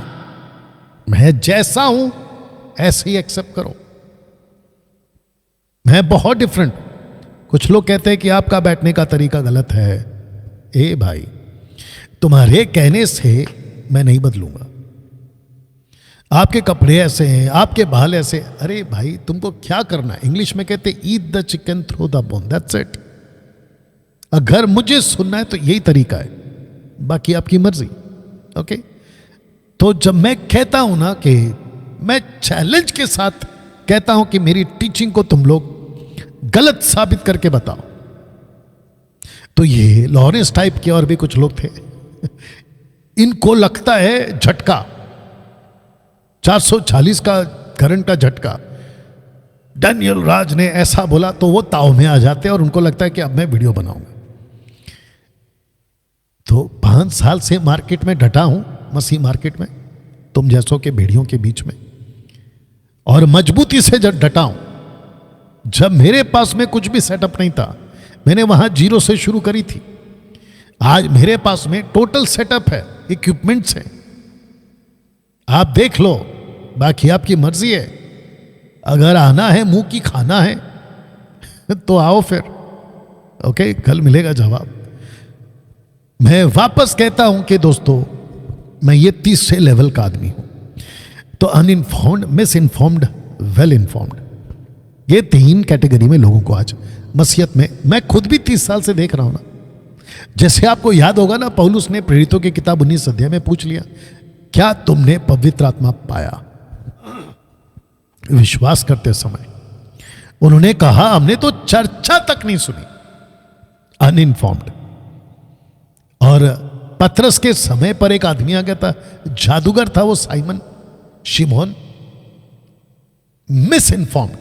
मैं जैसा हूं ऐसे ही एक्सेप्ट करो। मैं बहुत डिफरेंट। कुछ लोग कहते हैं कि आपका बैठने का तरीका गलत है। ए भाई, तुम्हारे कहने से मैं नहीं बदलूंगा। आपके कपड़े ऐसे हैं, आपके बाल ऐसे, अरे भाई तुमको क्या करना है? इंग्लिश में कहते eat the chicken throw the bone, that's it. अगर मुझे सुनना है तो यही तरीका है, बाकी आपकी मर्जी। ओके, तो जब मैं कहता हूं ना कि मैं चैलेंज के साथ कहता हूं कि मेरी टीचिंग को तुम लोग गलत साबित करके बताओ, तो ये लॉरेंस टाइप के और भी कुछ लोग थे, इनको लगता है झटका, 440 का करंट का झटका। डैनियल राज ने ऐसा बोला तो वो ताव में आ जाते हैं और उनको लगता है कि अब मैं वीडियो बनाऊंगा। तो 5 साल से मार्केट में डटा हूं, मसीह मार्केट में, तुम जैसों के भेड़ियों के बीच में, और मजबूती से जब डटा हूं। जब मेरे पास में कुछ भी सेटअप नहीं था, मैंने वहां 0 से शुरू करी थी। आज मेरे पास में टोटल सेटअप है, इक्विपमेंट्स हैं, आप देख लो, बाकी आपकी मर्जी है। अगर आना है, मुंह की खाना है तो आओ फिर। ओके, कल मिलेगा जवाब। मैं वापस कहता हूं कि दोस्तों, मैं ये 30 लेवल का आदमी हूं। तो uninformed, miss informed, well informed, ये 3 कैटेगरी में लोगों को आज मसीहत में, मैं खुद भी 30 साल से देख रहा हूं ना। जैसे आपको याद होगा ना, पौलुस ने प्रेरितों की किताब 19 अध्याय में पूछ लिया, क्या तुमने पवित्र आत्मा पाया विश्वास करते समय? उन्होंने कहा, हमने तो चर्चा तक नहीं सुनी। अनइन्फॉर्म्ड। और पतरस के समय पर एक आदमी आ गया था, जादूगर था वो, साइमन, शिमोन, मिस इन्फॉर्म्ड।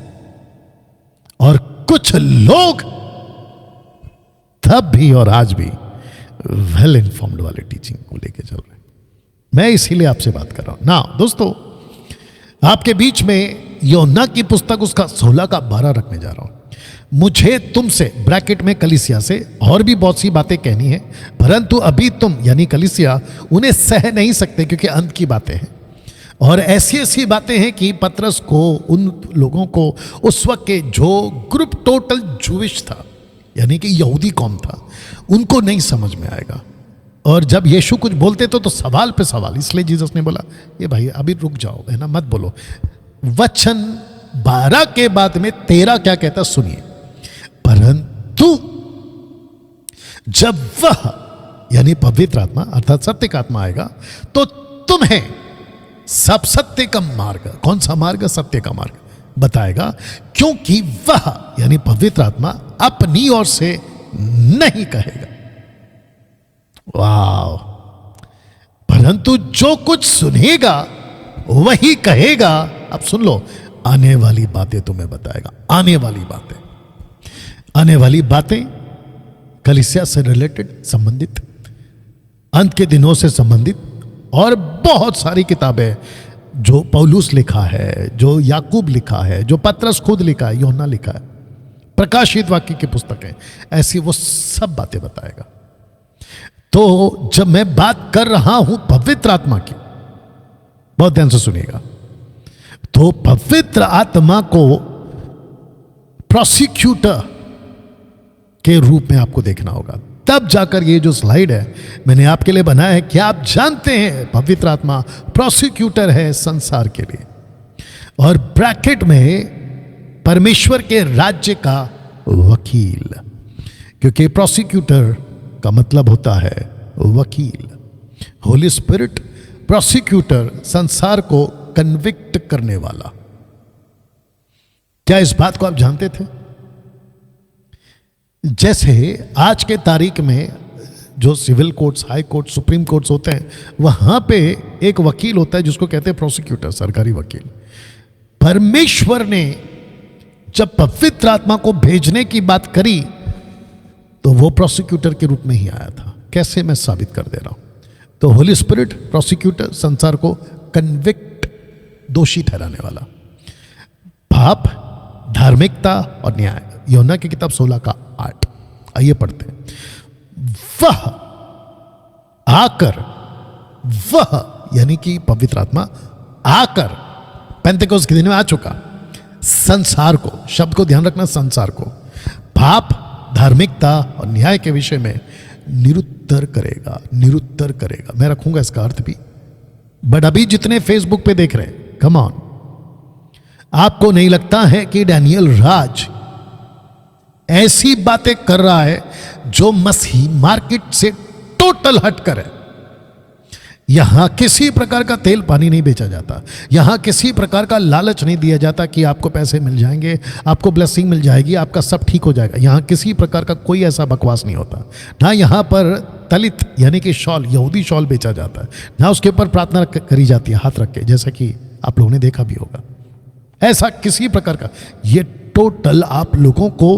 और कुछ लोग तब भी और आज भी वेल इन्फॉर्म्ड वाले टीचिंग को लेके चल रहे हैं। मैं इसीलिए आपसे बात कर रहा हूं ना दोस्तों। आपके बीच में योना की पुस्तक उसका 16 का 12 रखने जा रहा हूं। मुझे तुमसे, ब्रैकेट में कलीसिया से, और भी बहुत सी बातें कहनी है, परंतु अभी तुम यानी कलीसिया उन्हें सह नहीं सकते, क्योंकि अंत की बातें हैं। और ऐसी ऐसी बातें हैं कि पतरस को, उन लोगों को, उस वक्त के जो ग्रुप टोटल जूविश था, यानी कि यहूदी कौम था, उनको नहीं समझ में आएगा। और जब यीशु कुछ बोलते तो सवाल पे सवाल, इसलिए जीसस ने बोला, ये भाई अभी रुक जाओ, है ना, मत बोलो। वचन 12 के बाद में 13 क्या कहता सुनिए। परंतु जब वह यानी पवित्र आत्मा अर्थात सत्य का आत्मा आएगा तो तुम्हें सब सत्य का मार्ग, कौन सा मार्ग? सत्य का मार्ग बताएगा, क्योंकि वह यानी पवित्र आत्मा अपनी ओर से नहीं कहेगा। वाह! परंतु जो कुछ सुनेगा वही कहेगा। अब सुन लो, आने वाली बातें तुम्हें बताएगा। आने वाली बातें, आने वाली बातें कलीसिया से रिलेटेड, संबंधित, अंत के दिनों से संबंधित, और बहुत सारी किताबें जो पौलुस लिखा है, जो याकूब लिखा है, जो पतरस खुद लिखा है, यूहन्ना लिखा है, प्रकाशित वाक्य की पुस्तकें, ऐसी वो सब बातें बताएगा। तो जब मैं बात कर रहा हूं पवित्र आत्मा की, बहुत ध्यान से सुनिएगा, तो पवित्र आत्मा को प्रोसिक्यूटर के रूप में आपको देखना होगा। तब जाकर ये जो स्लाइड है मैंने आपके लिए बनाया है, क्या आप जानते हैं पवित्र आत्मा प्रोसिक्यूटर है संसार के लिए, और ब्रैकेट में परमेश्वर के राज्य का वकील, क्योंकि प्रोसिक्यूटर का मतलब होता है वकील। होली स्पिरिट प्रोसिक्यूटर, संसार को कन्विक्ट करने वाला। क्या इस बात को आप जानते थे? जैसे आज के तारीख में जो civil courts, high court, supreme courts होते हैं, वहां पे एक वकील होता है जिसको कहते हैं प्रोसिक्यूटर, सरकारी वकील। परमेश्वर ने जब पवित्र आत्मा को भेजने की बात करी तो वो प्रोसिक्यूटर के रूप में ही आया था। कैसे, मैं साबित कर दे रहा हूं। तो होली स्पिरिट प्रोसिक्यूटर, संसार को कन्विक्ट, दोषी ठहराने वाला। पाप, धार्मिकता और न्याय, यूहन्ना की किताब 16 का 8। आइए पढ़ते हैं। वह आकर, वह यानी कि पवित्र आत्मा आकर पेंतेकोस्त के दिन में आ चुका, संसार को, शब्द को ध्यान रखना, संसार को पाप, धार्मिकता और न्याय के विषय में निरुत्तर करेगा, निरुत्तर करेगा। मैं रखूंगा इसका अर्थ भी। बट अभी जितने फेसबुक पे देख रहे हैं, कम ऑन, आपको नहीं लगता है कि डैनियल राज ऐसी बातें कर रहा है जो मसीह मार्केट से टोटल हटकर है? यहां किसी प्रकार का तेल पानी नहीं बेचा जाता, यहां किसी प्रकार का लालच नहीं दिया जाता कि आपको पैसे मिल जाएंगे, आपको ब्लेसिंग मिल जाएगी, आपका सब ठीक हो जाएगा। यहां किसी प्रकार का कोई ऐसा बकवास नहीं होता। ना यहां पर तलित यानी कि शॉल, यहूदी शॉल बेचा जाता है, ना उसके ऊपर प्रार्थना करी जाती है हाथ रख के, जैसा कि आप लोगों ने देखा भी होगा। ऐसा किसी प्रकार का, ये टोटल आप लोगों को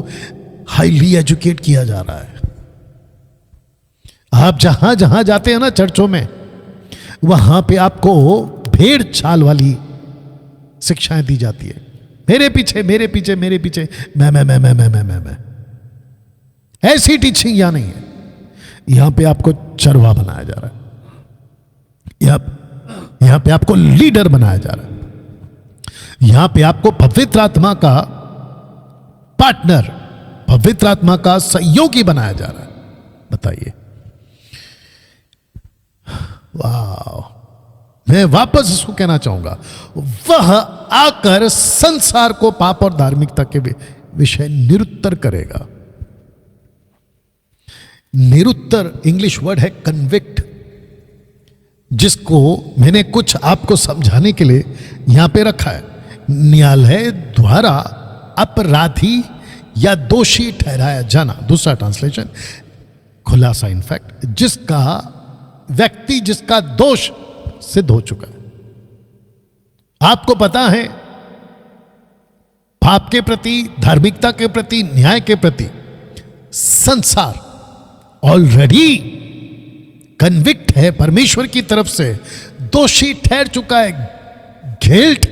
हाईली एजुकेट किया जा रहा है। आप जहां जहां जाते हैं ना चर्चों में, वहां पे आपको भेड़ चाल वाली शिक्षाएं दी जाती है। मेरे पीछे, मेरे पीछे, मेरे पीछे, मैं। ऐसी टीचिंग यहां नहीं है। यहां पे आपको चरवा बनाया जा रहा है, यहां पे आपको लीडर बनाया जा रहा है, यहां पे आपको पवित्र आत्मा का पार्टनर, पवित्र आत्मा का सहयोगी बनाया जा रहा है। बताइए, वाह। मैं वापस इसको कहना चाहूंगा, वह आकर संसार को पाप और धार्मिकता के विषय निरुत्तर करेगा। निरुत्तर इंग्लिश वर्ड है कन्विक्ट, जिसको मैंने कुछ आपको समझाने के लिए यहां पे रखा है। न्यायालय द्वारा अपराधी या दोषी ठहराया जाना, दूसरा ट्रांसलेशन, खुलासा, इनफैक्ट जिसका व्यक्ति, जिसका दोष सिद्ध हो चुका है। आपको पता है, पाप के प्रति, धार्मिकता के प्रति, न्याय के प्रति संसार ऑलरेडी कन्विक्ट है, परमेश्वर की तरफ से दोषी ठहर चुका है। गिल्ट,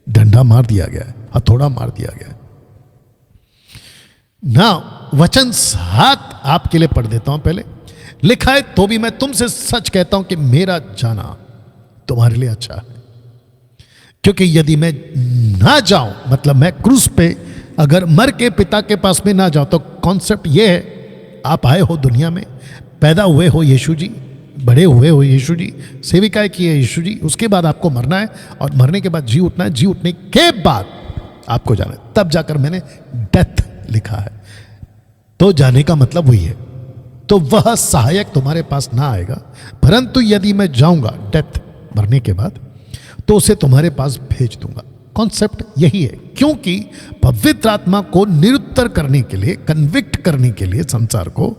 डंडा मार दिया गया है, हथौड़ा मार दिया गया है। ना वचन 7 आपके लिए पढ़ देता हूं। पहले लिखा है, तो भी मैं तुमसे सच कहता हूं कि मेरा जाना तुम्हारे लिए अच्छा है, क्योंकि यदि मैं ना जाऊं, मतलब मैं क्रूस पे अगर मर के पिता के पास में ना जाऊं, तो कॉन्सेप्ट यह है, आप आए हो दुनिया में, पैदा हुए हो यीशु जी, बड़े हुए हो यीशु जी, सेविकाएं की है यीशु जी, उसके बाद आपको मरना है और मरने के बाद जी उठना है, जी उठने के बाद आपको जाना है। तब जाकर मैंने डेथ लिखा है, तो जाने का मतलब वही है। तो वह सहायक तुम्हारे पास ना आएगा, परंतु यदि मैं जाऊंगा, डेथ, मरने के बाद, तो उसे तुम्हारे पास भेज दूंगा। कॉन्सेप्ट यही है, क्योंकि पवित्र आत्मा को निरुत्तर करने के लिए, कन्विक्ट करने के लिए संसार को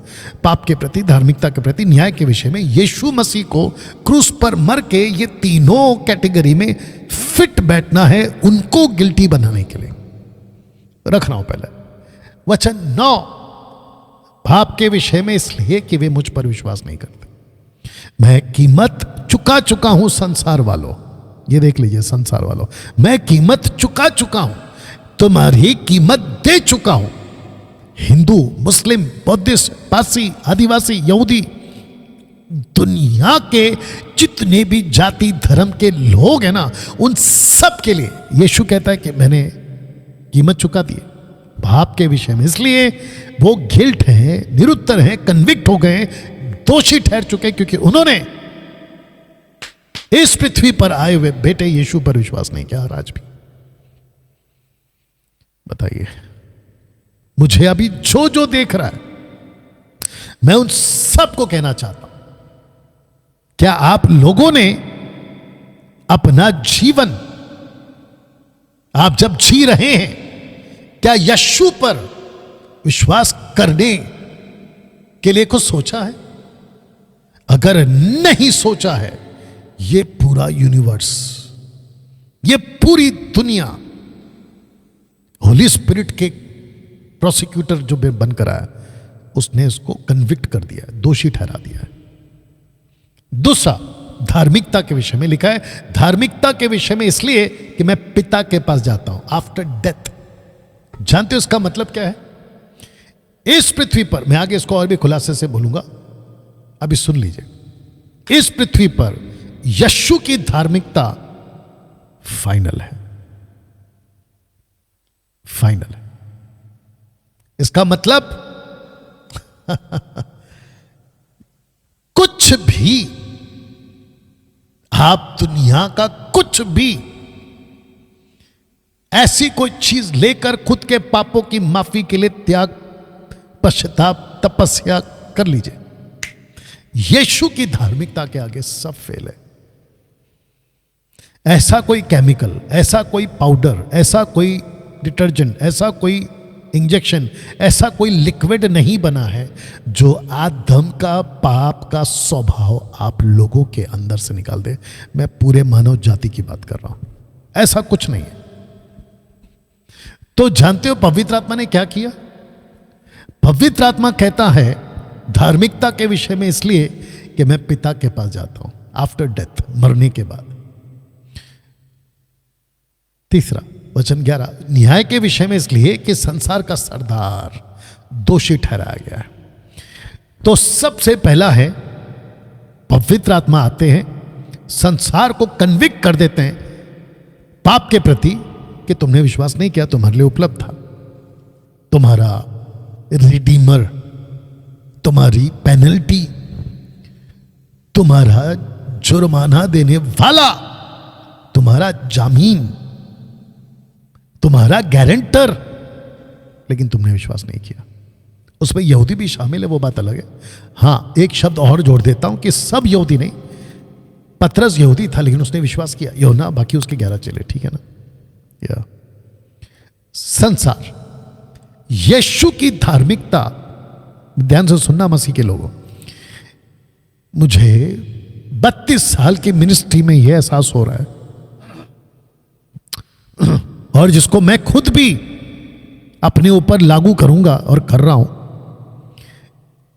पाप के प्रति, धार्मिकता के प्रति, न्याय के विषय में यीशु मसीह को क्रूस पर मर के ये तीनों कैटेगरी में फिट बैठना है, उनको गिल्टी बनाने के लिए। रखना हो पहले वचन 9, पाप के विषय में इसलिए कि वे मुझ पर विश्वास नहीं करते। मैं कीमत चुका चुका हूं संसार वालों, ये देख लीजिए संसार वालों, मैं कीमत चुका चुका हूं, तुम्हारी कीमत दे चुका हूं। हिंदू, मुस्लिम, बौद्धिस्ट, पारसी, आदिवासी, यहूदी, दुनिया के जितने भी जाति धर्म के लोग हैं ना, उन सब के लिए यीशु कहता है कि मैंने कीमत चुका दी पाप के विषय में। इसलिए वो गिल्ट है, निरुत्तर है, कन्विक्ट हो गए, दोषी ठहर चुके, क्योंकि उन्होंने इस पृथ्वी पर आए हुए बेटे यीशु पर विश्वास नहीं किया। आज भी बताइए, मुझे अभी जो जो देख रहा है, मैं उन सबको कहना चाहता हूं, क्या आप लोगों ने अपना जीवन आप जब जी रहे हैं, क्या यीशु पर विश्वास करने के लिए कुछ सोचा है? अगर नहीं सोचा है, ये पूरा यूनिवर्स, ये पूरी दुनिया होली स्पिरिट के प्रोसिक्यूटर जो बनकर आया, उसने इसको कन्विक्ट कर दिया, दोषी ठहरा दिया है। दूसरा, धार्मिकता के विषय में लिखा है, धार्मिकता के विषय में इसलिए कि मैं पिता के पास जाता हूं आफ्टर डेथ। जानते हो इसका मतलब क्या है? इस पृथ्वी पर, मैं आगे इसको और भी खुलासे से बोलूंगा, अभी सुन लीजिए। इस पृथ्वी पर यीशु की धार्मिकता फाइनल है, फाइनल है। इसका मतलब कुछ भी, आप दुनिया का कुछ भी ऐसी कोई चीज लेकर खुद के पापों की माफी के लिए त्याग, पश्चाताप, तपस्या कर लीजिए, यीशु की धार्मिकता के आगे सब फेल है। ऐसा कोई केमिकल, ऐसा कोई पाउडर, ऐसा कोई डिटर्जेंट, ऐसा कोई इंजेक्शन, ऐसा कोई लिक्विड नहीं बना है जो आदम का पाप का स्वभाव आप लोगों के अंदर से निकाल दे। मैं पूरे मानव जाति की बात कर रहा हूं, ऐसा कुछ नहीं है। तो जानते हो पवित्र आत्मा ने क्या किया? पवित्र आत्मा कहता है धार्मिकता के विषय में इसलिए कि मैं पिता के पास जाता हूं आफ्टर डेथ, मरने के बाद। तीसरा, वचन 11, न्याय के विषय में इसलिए कि संसार का सरदार दोषी ठहराया गया है। तो सबसे पहला है, पवित्र आत्मा आते हैं, संसार को कन्विक्ट कर देते हैं पाप के प्रति कि तुमने विश्वास नहीं किया, तुम्हारे लिए उपलब्ध था, तुम्हारा रिडीमर, तुम्हारी पेनल्टी, तुम्हारा जुर्माना देने वाला, तुम्हारा जामीन, तुम्हारा गारंटर, लेकिन तुमने विश्वास नहीं किया। उसमें यहूदी भी शामिल है, वो बात अलग है। हां, एक शब्द और जोड़ देता हूं कि सब यहूदी नहीं, पतरस यहूदी था लेकिन उसने विश्वास किया, यूहन्ना बाकी उसके 11 चेले, ठीक है ना। या संसार, यीशु की धार्मिकता, ध्यान से सुनना मसीह के लोगों, मुझे 32 साल की मिनिस्ट्री में यह एहसास हो रहा है, और जिसको मैं खुद भी अपने ऊपर लागू करूंगा और कर रहा हूं,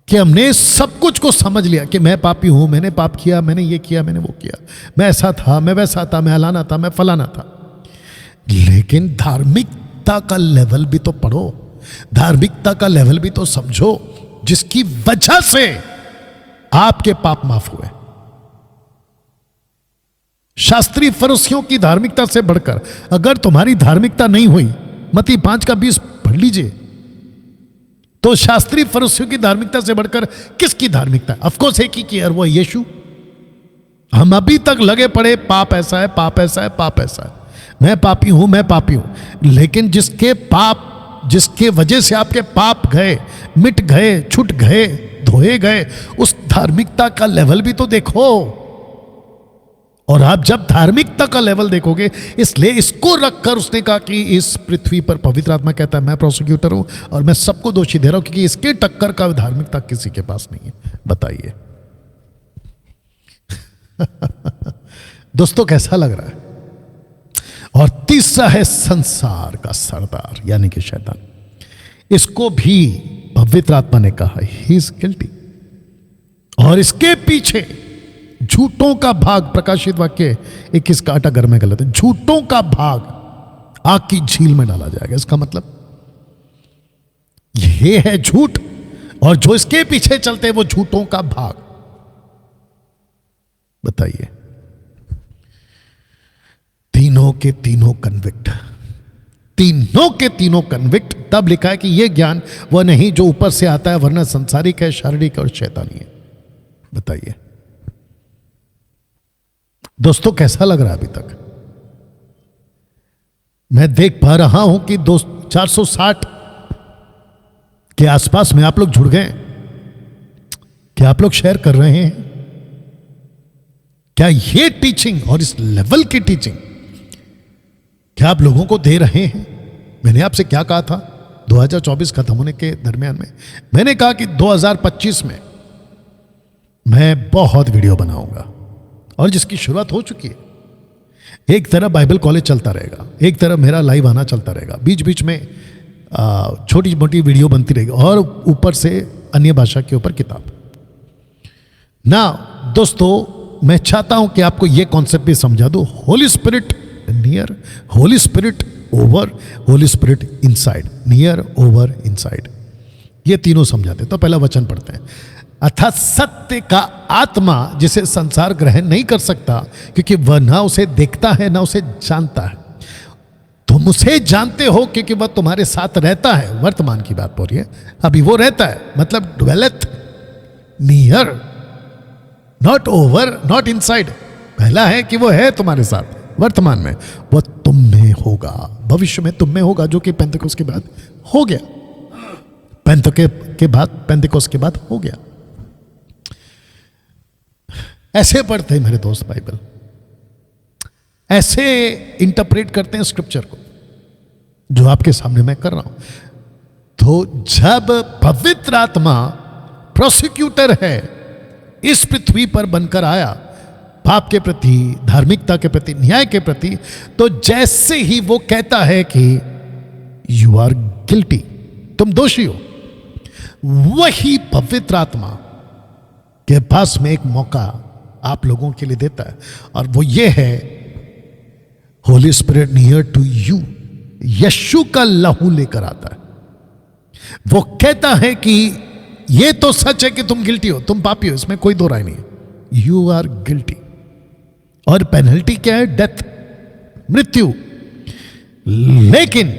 कि हमने सब कुछ को समझ लिया कि मैं पापी हूं, मैंने पाप किया, मैंने ये किया, मैंने वो किया, मैं ऐसा था, मैं वैसा था, मैं हलाना था, मैं फलाना था। लेकिन धार्मिकता का लेवल भी तो पढ़ो, धार्मिकता का लेवल भी तो समझो, जिसकी वजह से आपके पाप माफ हुए। शास्त्री फरीसियों की धार्मिकता से बढ़कर अगर तुम्हारी धार्मिकता नहीं हुई, मत्ती 5:20 पढ़ लीजिए, तो शास्त्री फरीसियों की धार्मिकता से बढ़कर किसकी धार्मिकता? ऑफकोर्स एक ही की, और वो है यीशु। हम अभी तक लगे पड़े, पाप ऐसा है, पाप ऐसा है, पाप ऐसा है, मैं पापी हूं, मैं पापी हूं। लेकिन जिसके पाप, जिसके वजह से आपके पाप गए, मिट गए, छूट गए, धोए गए, उस धार्मिकता का लेवल भी तो देखो। और आप जब धार्मिकता का लेवल देखोगे, इसलिए इसको रखकर उसने कहा कि इस पृथ्वी पर पवित्र आत्मा कहता है मैं प्रोसिक्यूटर हूं और मैं सबको दोषी दे रहा हूं, क्योंकि इसके टक्कर का धार्मिकता किसी के पास नहीं है। बताइए दोस्तों, कैसा लग रहा है? और तीसरा है संसार का सरदार, यानी कि शैतान। इसको भी पवित्र आत्मा ने कहा ही इज गिल्टी, और इसके पीछे झूठों का भाग, प्रकाशित वाक्य 21 का 8 अगर मैं गलत है, झूठों का भाग आग की झील में डाला जाएगा। इसका मतलब यह है झूठ, और जो इसके पीछे चलते हैं वो झूठों का भाग। बताइए, तीनों के तीनों कन्विक्ट, तीनों के तीनों कन्विक्ट। तब लिखा है कि यह ज्ञान वह नहीं जो ऊपर से आता है, वरना संसारिक है, शारीरिक और शैतानी है। बताइए दोस्तों, कैसा लग रहा है अभी तक? मैं देख पा रहा हूं कि 460 के आसपास में आप लोग जुड़ गए। क्या आप लोग शेयर कर रहे हैं? क्या ये टीचिंग और इस लेवल की टीचिंग क्या आप लोगों को दे रहे हैं? मैंने आपसे क्या कहा था 2024 खत्म होने के दरमियान में? मैंने कहा कि 2025 में मैं बहुत वीडियो बनाऊंगा, और जिसकी शुरुआत हो चुकी है। एक तरफ बाइबल कॉलेज चलता रहेगा, एक तरफ मेरा लाइव आना चलता रहेगा, बीच बीच में छोटी मोटी वीडियो बनती रहेगी, और ऊपर से अन्य भाषा के ऊपर किताब ना। दोस्तों, मैं चाहता हूं कि आपको यह कॉन्सेप्ट भी समझा दूं, Holi spirit near, Holi spirit over, Holi spirit inside, near, over, inside, ये तीनों समझाते। तो पहला वचन पढ़ते हैं। अर्थात सत्य का आत्मा जिसे संसार ग्रहण नहीं कर सकता, क्योंकि वह ना उसे देखता है ना उसे जानता है। तुम उसे जानते हो क्योंकि वह तुम्हारे साथ रहता है। वर्तमान की बात हो रही है, अभी वो रहता है, मतलब dwelleth near, not over, not inside. पहला है कि वो है तुम्हारे साथ वर्तमान में, वो तुम में होगा, भविष्य में तुम में होगा, जो कि पेंतेकोस्त के बाद हो गया, पेंतेकोस्त के बाद हो गया। ऐसे पढ़ते हैं मेरे दोस्त बाइबल, ऐसे इंटरप्रेट करते हैं स्क्रिप्चर को, जो आपके सामने मैं कर रहा हूं। तो जब पवित्र आत्मा प्रोसिक्यूटर है इस पृथ्वी पर बनकर आया, पाप के प्रति, धार्मिकता के प्रति, न्याय के प्रति, तो जैसे ही वो कहता है कि यू आर गिल्टी, तुम दोषी हो, वही पवित्र आत्मा के पास में एक मौका आप लोगों के लिए देता है, और वो ये है, holy spirit near to you, Yeshu का लहू लेकर आता है। वो कहता है कि ये तो सच है कि तुम गिल्टी हो, तुम पापी हो, इसमें कोई दो राय नहीं है, यू आर गिल्टी। और पेनल्टी क्या है? डेथ, मृत्यु। लेकिन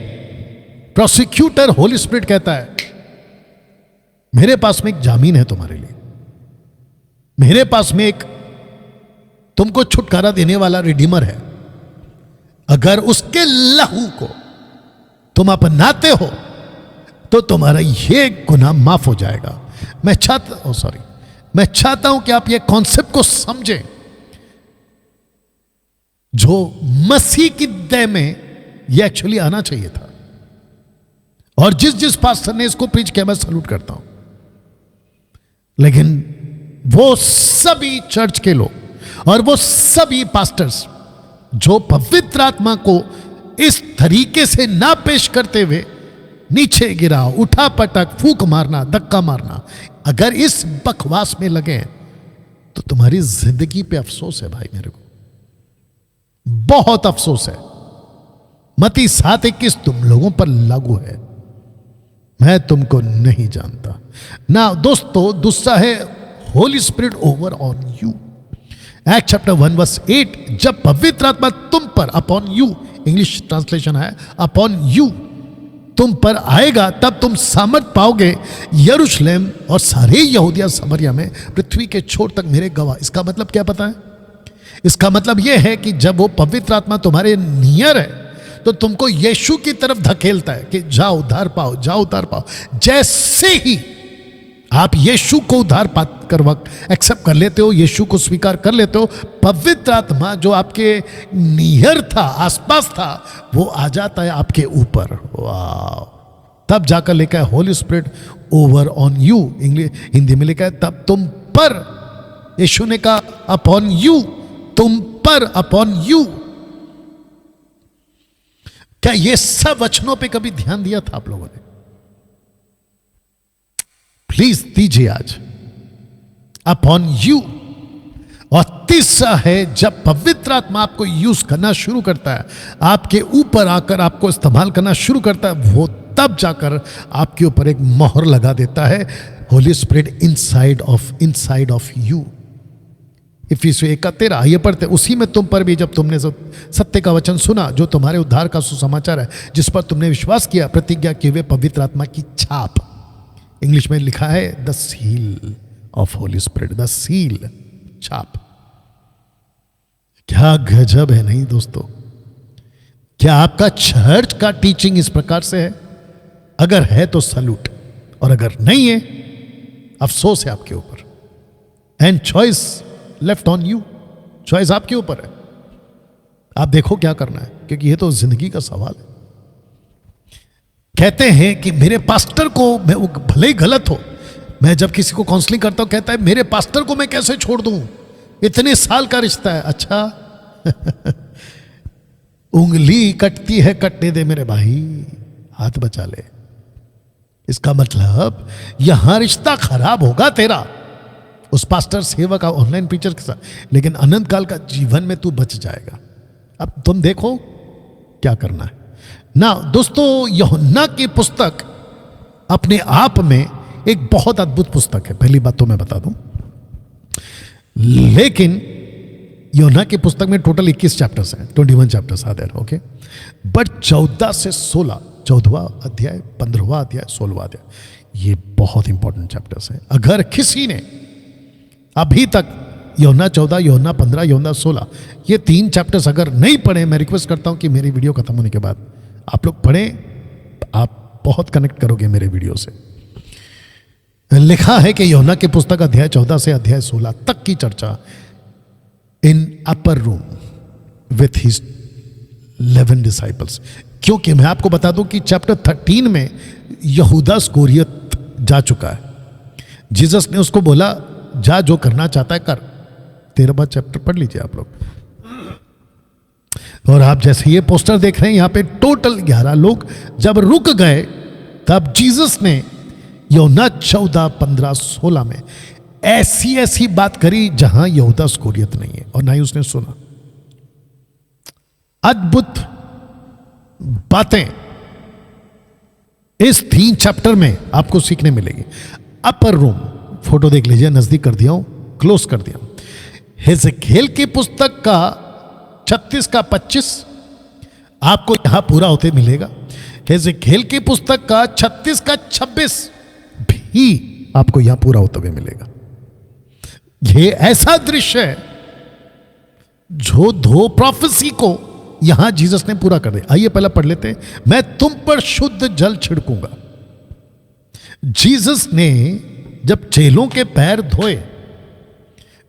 प्रोसिक्यूटर होली स्पिरिट कहता है, मेरे पास में एक जामीन है तुम्हारे लिए, मेरे पास में एक तुमको छुटकारा देने वाला रिडीमर है। अगर उसके लहू को तुम अपनाते हो तो तुम्हारा यह गुनाह माफ हो जाएगा। मैं चाहता हूं कि आप ये कॉन्सेप्ट को समझें, जो मसीह की देह में यह एक्चुअली आना चाहिए था। और जिस पास्टर ने इसको प्रीच किया, मैं सैल्यूट करता हूं। लेकिन वो सभी चर्च के लोग और वो सभी पास्टर्स जो पवित्र आत्मा को इस तरीके से ना पेश करते हुए नीचे गिरा, उठा पटक, फूंक मारना, धक्का मारना, अगर इस बकवास में लगे तो तुम्हारी जिंदगी पे अफसोस है भाई, मेरे को बहुत अफसोस है। मत्ती 7:21 तुम लोगों पर लागू है, मैं तुमको नहीं जानता ना। दोस्तों, दूसरा है holy spirit over on you. Act chapter 1:8, जब पवित्र आत्मा तुम पर, अपॉन यू, इंग्लिश ट्रांसलेशन है अपॉन यू, तुम पर आएगा, तब तुम सामर्थ पाओगे, यरूशलेम और सारे यहूदिया समरिया में, पृथ्वी के छोर तक मेरे गवाह। इसका मतलब क्या पता है? इसका मतलब यह है कि जब वो पवित्र आत्मा तुम्हारे नियर है तो तुमको यीशु की तरफ धकेलता है कि जाओ उद्धार पाओ, जाओ उद्धार पाओ। जैसे ही आप यीशु को उद्धार पाकर वक्त एक्सेप्ट कर लेते हो, यीशु को स्वीकार कर लेते हो, पवित्र आत्मा जो आपके नियर था, आसपास था, वो आ जाता है आपके ऊपर। वाह! तब जाकर लिखा है holy spirit over on you, English Hindi में लिखा है तब तुम पर। यीशु ने कहा अपॉन यू, तुम पर, अपॉन यू। क्या ये सब वचनों पे कभी ध्यान दिया था आप लोगों ने? प्लीज दीजिए आज, अपॉन यू। और तीसरा है, जब पवित्र आत्मा आपको यूज करना शुरू करता है, आपके ऊपर आकर आपको इस्तेमाल करना शुरू करता है, वो तब जाकर आपके ऊपर एक मोहर लगा देता है, holy spirit inside of you. इफिसियों 1:13 आइए पढ़ते। उसी में तुम पर भी, जब तुमने सत्य का वचन सुना, जो तुम्हारे उद्धार का सुसमाचार है, जिस पर तुमने विश्वास किया, प्रतिज्ञा किए हुए पवित्र आत्मा की छाप, इंग्लिश में लिखा है the seal of Holi spirit, the seal, छाप। क्या गजब है नहीं दोस्तों? क्या आपका चर्च का टीचिंग इस प्रकार से है? अगर है तो सैल्यूट, और अगर नहीं है, अफसोस है आपके ऊपर। And choice left on you, choice आपके ऊपर है, आप देखो क्या करना है, क्योंकि ये तो जिंदगी का सवाल है। कहते हैं कि मेरे पास्टर को, मैं वो भले ही गलत हो, मैं जब किसी को काउंसलिंग करता हूं कहता है मेरे पास्टर को मैं कैसे छोड़ दूं, इतने साल का रिश्ता है। अच्छा उंगली कटती है, कटने दे मेरे भाई, हाथ बचा ले। इसका मतलब यहां रिश्ता खराब होगा तेरा उस पास्टर सेवक का ऑनलाइन प्रीचर के साथ, लेकिन अनंत काल का जीवन में तू बच जाएगा। अब तुम देखो क्या करना है ना। दोस्तों, यूहन्ना की पुस्तक अपने आप में एक बहुत अद्भुत पुस्तक है, पहली बात तो मैं बता दूं। लेकिन यूहन्ना की पुस्तक में टोटल 21 चैप्टर्स हैं, 21 chapters are there, okay. But 14 से 16, 14वां अध्याय, 15वां अध्याय, 16वां अध्याय, ये बहुत इंपॉर्टेंट चैप्टर्स हैं। अगर किसी ने अभी तक यूहन्ना 14, यूहन्ना 15, यूहन्ना 16, ये 3 चैप्टर्स अगर नहीं पढ़े, मैं रिक्वेस्ट करता हूं कि मेरी वीडियो खत्म होने के बाद आप लोग पढ़ें, आप बहुत कनेक्ट करोगे मेरे वीडियो से। लिखा है कि यूहन्ना की पुस्तक अध्याय 14 से अध्याय 16 तक की चर्चा इन अपर रूम विथ हिज 11 डिसाइपल्स। क्योंकि मैं आपको बता दूं कि चैप्टर 13 में यहूदा इस्करियोत जा चुका है। जीसस ने उसको बोला जा, जो करना चाहता है कर। 13वां चैप्टर पढ़ लीजिए आप लोग। और आप जैसे ये पोस्टर देख रहे हैं, यहां पे टोटल 11 लोग जब रुक गए, तब जीसस ने यूहन्ना 14, 15, 16 में ऐसी ऐसी बात करी जहां यहूदा इस्करियोत नहीं है और ना ही उसने सुना। अद्भुत बातें इस 3 चैप्टर में आपको सीखने मिलेगी। अपर रूम, फोटो देख लीजिए, नजदीक कर दिया हूं, क्लोज कर दिया हूं। हिजकिय्याह की पुस्तक का 36 का 25 आपको यहां पूरा होते मिलेगा। हिजकिय्याह की पुस्तक का 36 का 26 भी आपको यहां पूरा होते हुए मिलेगा। यह ऐसा दृश्य है जो 2 प्रोफेसी को यहां जीसस ने पूरा कर दिया। आइए पहले पढ़ लेते हैं। मैं तुम पर शुद्ध जल छिड़कूंगा। जीसस ने जब चेलों के पैर धोए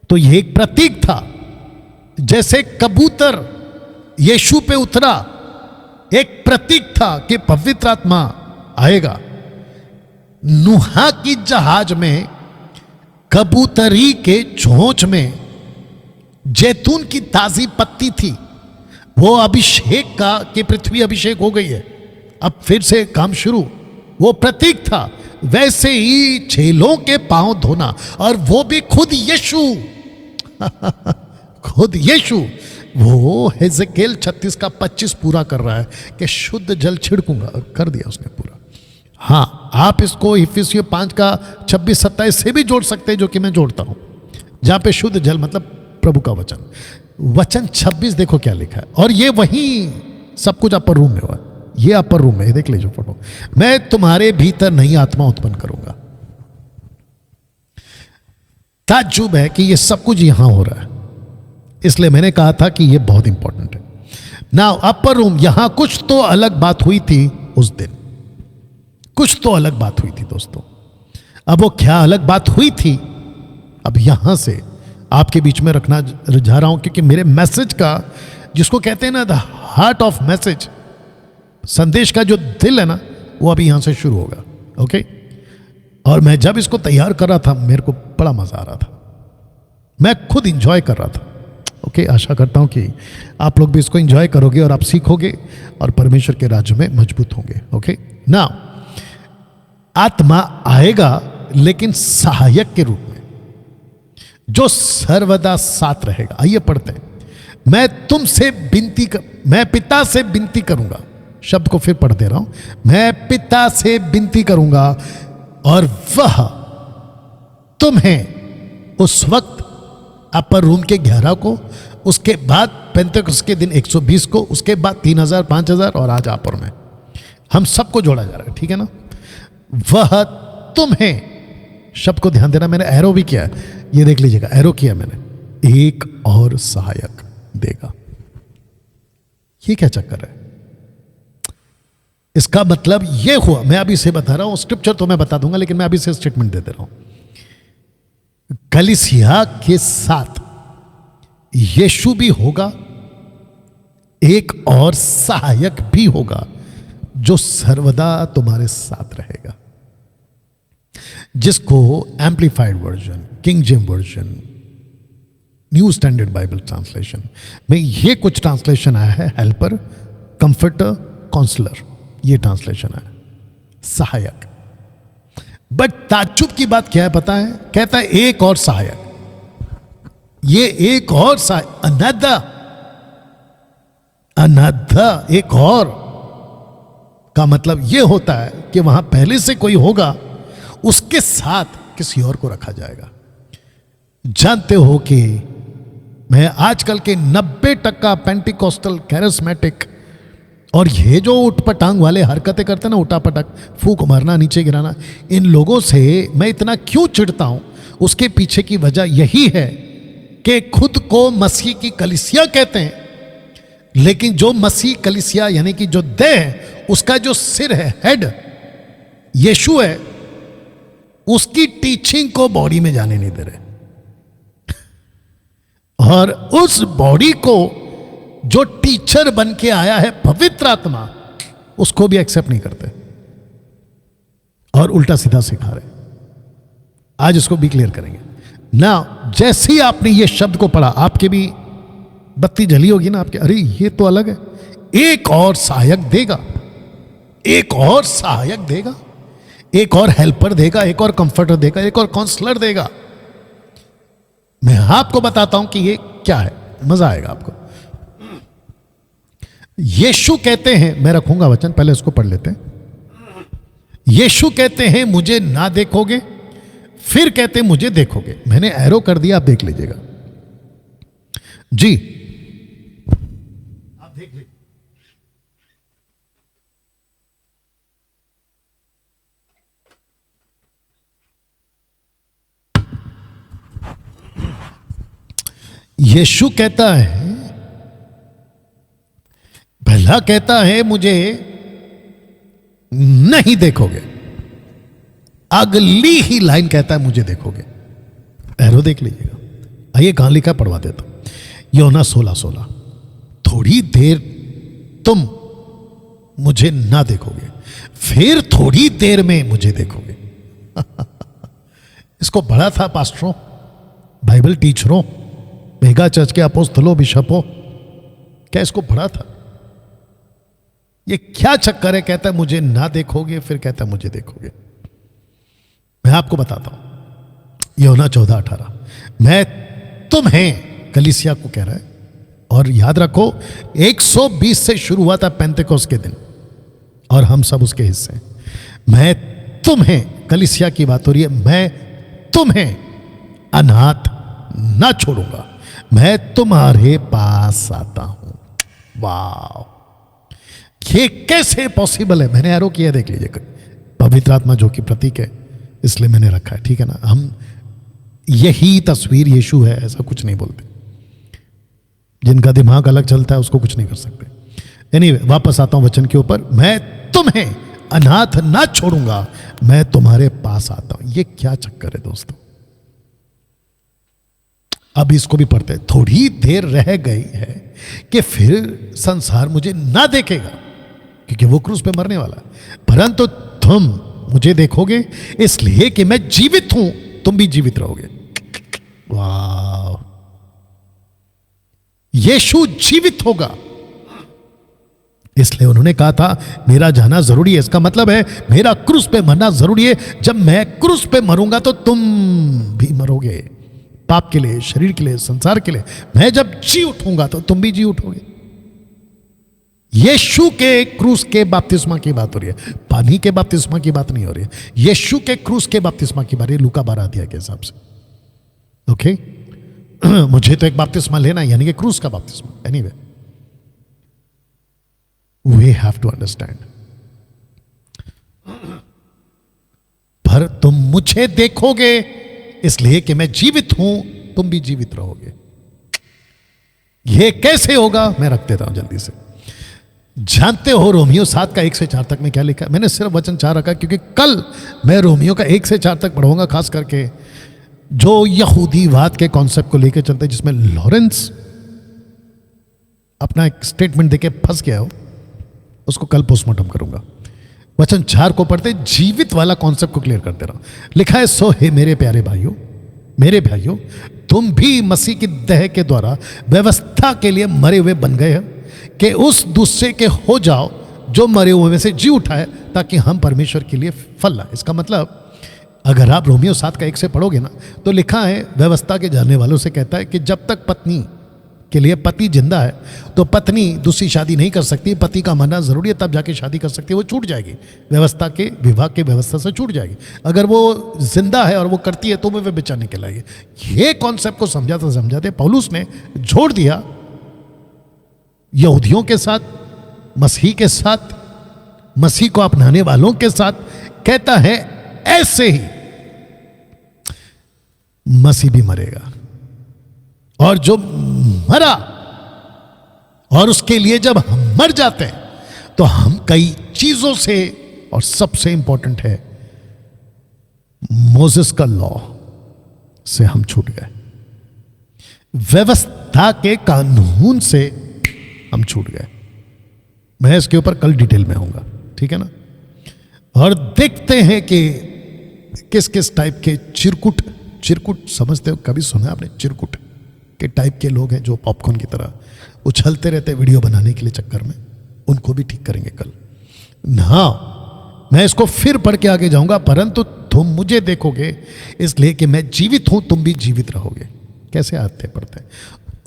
तो यह एक प्रतीक था, जैसे कबूतर यीशु पे उतरा, एक प्रतीक था कि पवित्र आत्मा आएगा। नूहा की जहाज में कबूतरी के चोंच में जैतून की ताजी पत्ती थी, वो अभिषेक का कि पृथ्वी अभिषेक हो गई है, अब फिर से काम शुरू, वो प्रतीक था। वैसे ही चेलों के पांव धोना, और वो भी खुद यीशु खुद यीशु, वो हिजकिय्याह 36 का 25 पूरा कर रहा है कि शुद्ध जल छिड़कूंगा। कर दिया उसने पूरा। हां, आप इसको इफिसियों 5 का 26-27 से भी जोड़ सकते हैं, जो कि मैं जोड़ता हूं, जहां पे शुद्ध जल मतलब प्रभु का वचन 26 देखो क्या लिखा है। और ये वही सब कुछ अपर रूम में हुआ, ये अपर रूम में, देख लीजिए फोटो। मैं तुम्हारे भीतर नई आत्मा उत्पन्न करूंगा। ताज्जुब है कि ये सब कुछ यहां हो रहा है, इसलिए मैंने कहा था कि ये बहुत इंपॉर्टेंट है। नाउ अपर रूम, यहां कुछ तो अलग बात हुई थी उस दिन, कुछ तो अलग बात हुई थी दोस्तों। अब वो क्या अलग बात हुई थी, अब यहां से आपके बीच में रखना जा रहा हूं, क्योंकि मेरे मैसेज का, जिसको कहते हैं ना द हार्ट ऑफ मैसेज, संदेश का जो दिल है ना, वो अभी यहां से शुरू होगा, ओके। और मैं जब इसको तैयार कर रहा था, मेरे को बड़ा मजा आ रहा था, मैं खुद इंजॉय कर रहा था, ओके। आशा करता हूं कि आप लोग भी इसको इंजॉय करोगे और आप सीखोगे और परमेश्वर के राज्य में मजबूत होंगे, ओके ना। आत्मा आएगा, लेकिन सहायक के रूप में, जो सर्वदा साथ रहेगा। आइए पढ़ते हैं। मैं पिता से विनती करूंगा, शब्द को फिर पढ़ दे रहा हूं, मैं पिता से विनती करूंगा और वह तुम्हें उस वक्त अपर रूम के 11 को, उसके बाद पेंतेकोस्त के दिन 120 को, उसके बाद 3000, 5000 और आज अपर में हम सबको जोड़ा जा रहा है, ठीक है ना। वह तुम्हें, शब्द को ध्यान देना, मैंने एरो भी किया है, ये देख लीजिएगा, एरो किया मैंने, एक और सहायक देगा। ये क्या चक्कर है? इसका मतलब ये हुआ, मैं अभी से बता रहा हूं, स्क्रिप्चर तो मैं बता दूंगा, लेकिन मैं अभी से स्टेटमेंट दे दे रहा हूं। कलीसिया के साथ यीशु भी होगा, एक और सहायक भी होगा जो सर्वदा तुम्हारे साथ रहेगा, जिसको amplified version, King James version, new standard Bible translation में ये कुछ ट्रांसलेशन आया है, हेल्पर, कंफर्टर, काउंसलर, ये ट्रांसलेशन है, सहायक। बट ताज्जुब की बात क्या है पता है? कहता है एक और सहायक। ये एक और सहायक, अनदर, एक और का मतलब यह होता है कि वहां पहले से कोई होगा, उसके साथ किसी और को रखा जाएगा। जानते हो कि मैं आजकल के 90% पेंटिकोस्टल, कैरिस्मेटिक और ये जो उठपटांग वाले हरकतें करते हैं ना, उठापटक, फूंक मारना, नीचे गिराना, इन लोगों से मैं इतना क्यों चिढ़ता हूं? उसके पीछे की वजह यही है कि खुद को मसीह की कलीसिया कहते हैं, लेकिन जो मसीह कलीसिया यानी कि जो देह है, उसका जो सिर है, हेड यीशु है, उसकी टीचिंग को बॉडी में जाने नहीं दे रहे, और उस बॉडी को जो टीचर बन के आया है पवित्र आत्मा, उसको भी एक्सेप्ट नहीं करते और उल्टा सीधा सिखा रहे। आज इसको भी क्लियर करेंगे ना। जैसे ही आपने ये शब्द को पढ़ा, आपके भी बत्ती जली होगी ना आपके, अरे ये तो अलग है। एक और सहायक देगा, एक और सहायक देगा, एक और हेल्पर देगा, एक और कंफर्टर देगा, एक और काउंसलर देगा। मैं आपको बताता हूं कि ये क्या है, मजा आएगा आपको। यीशु कहते हैं, मैं रखूंगा वचन, पहले इसको पढ़ लेते हैं। यीशु कहते हैं मुझे ना देखोगे, फिर कहते हैं मुझे देखोगे। मैंने एरो कर दिया, आप देख लीजिएगा जी, आप देख लीजिए। यीशु कहता है, पहला कहता है मुझे नहीं देखोगे, अगली ही लाइन कहता है मुझे देखोगे। एरो देख लीजिएगा। आइए कहां लिखा, पढ़वा देता हूं। यूहन्ना 16:16, थोड़ी देर तुम मुझे ना देखोगे, फिर थोड़ी देर में मुझे देखोगे। इसको पढ़ा था पास्टरों, बाइबल टीचरों, मेगा चर्च के अपोस्तलों, बिशपों, क्या इसको पढ़ा था? ये क्या चक्कर है? कहता है मुझे ना देखोगे, फिर कहता है मुझे देखोगे। मैं आपको बताता हूं, यूहन्ना 14:18, मैं तुम्हें, कलीसिया को कह रहा है, और याद रखो 120 से शुरू हुआ था पेंतेकोस्त के दिन, और हम सब उसके हिस्से हैं। मैं तुम्हें, कलीसिया की बात हो रही है, मैं तुम्हें अनाथ ना छोड़ूंगा, मैं तुम्हारे पास आता हूं। वाह, ये कैसे पॉसिबल है? मैंने एरो किया, देख लीजिए। पवित्र आत्मा जो कि प्रतीक है, इसलिए मैंने रखा है, ठीक है ना। हम यही तस्वीर यीशु है, ऐसा कुछ नहीं बोलते। जिनका दिमाग अलग चलता है उसको कुछ नहीं कर सकते। एनीवे, वापस आता हूं वचन के ऊपर। मैं तुम्हें अनाथ ना छोड़ूंगा, मैं तुम्हारे पास आता हूं। ये क्या चक्कर है दोस्तों? अब इसको भी पढ़ते हैं। थोड़ी देर रह गई है कि फिर संसार मुझे ना देखेगा, क्योंकि वो क्रूस पे मरने वाला है, परंतु तुम मुझे देखोगे, इसलिए कि मैं जीवित हूं, तुम भी जीवित रहोगे। वाह, यीशु जीवित होगा, इसलिए उन्होंने कहा था मेरा जाना जरूरी है। इसका मतलब है मेरा क्रूस पे मरना जरूरी है। जब मैं क्रूस पे मरूंगा तो तुम भी मरोगे, पाप के लिए, शरीर के लिए, संसार के लिए। मैं जब जी उठूंगा तो तुम भी जी उठोगे। यीशु के क्रूस के बपतिस्मा की बात हो रही है, पानी के बपतिस्मा की बात नहीं हो रही है। यीशु के क्रूस के बपतिस्मा की बात है, लूका 12 अध्याय के हिसाब से। ओके, मुझे तो एक बपतिस्मा लेना है, यानी कि क्रूस का बपतिस्मा। Anyway, we have to understand. पर तुम मुझे देखोगे, इसलिए कि मैं जीवित हूं, तुम भी जीवित रहोगे। यह कैसे होगा? मैं रख देता हूं जल्दी से। जानते हो रोमियो 7 का 1 से 4 तक में क्या लिखा है? मैंने सिर्फ वचन 4 रखा क्योंकि कल मैं रोमियो का 1 से 4 तक पढ़ूंगा, खास करके जो यहूदीवाद के कॉन्सेप्ट को लेकर चलते हैं, जिसमें लॉरेंस अपना एक स्टेटमेंट देके फंस गया हो, उसको कल पोस्टमार्टम करूंगा। वचन 4 को पढ़ते जीवित वाला कॉन्सेप्ट को क्लियर करते रहो। लिखा है, सो हे मेरे प्यारे भाइयों, मेरे भाइयों, तुम भी मसीह की देह के द्वारा व्यवस्था के लिए मरे हुए बन गए हो, कि उस दूसरे के हो जाओ जो मरे हुए में से जी उठाए, ताकि हम परमेश्वर के लिए फल लाए। इसका मतलब अगर आप रोमियो 7:1 से पढ़ोगे ना, तो लिखा है, व्यवस्था के जानने वालों से कहता है कि जब तक पत्नी के लिए पति जिंदा है तो पत्नी दूसरी शादी नहीं कर सकती, पति का मरना जरूरी है, तब जाके शादी कर सकती है। वो छूट जाएगी, व्यवस्था के विभाग के व्यवस्था से छूट जाएगी। अगर वो जिंदा है और वो करती है तो वो बेचाने के लायक। ये कॉन्सेप्ट को समझाते पौलुस ने जोड़ दिया यहूदियों के साथ, मसीह के साथ, मसीह को अपनाने वालों के साथ। कहता है ऐसे ही मसीह भी मरेगा, और जो मरा और उसके लिए जब हम मर जाते हैं तो हम कई चीजों से, और सबसे इंपॉर्टेंट है मोसेस का लॉ से हम छूट गए, व्यवस्था के कानून से हम छूट गए। मैं इसके ऊपर कल डिटेल में आऊंगा, ठीक है ना। और देखते हैं कि किस किस टाइप के चिरकुट समझते हो, कभी सुना है आपने चिरकुट के टाइप के लोग हैं जो पॉपकॉर्न की तरह उछलते रहते हैं वीडियो बनाने के लिए चक्कर में, उनको भी ठीक करेंगे कल ना। मैं इसको फिर पढ़ के आगे जाऊंगा, परंतु तुम मुझे देखोगे इसलिए कि मैं जीवित हूं, तुम भी जीवित रहोगे। कैसे आते पढ़ते हैं।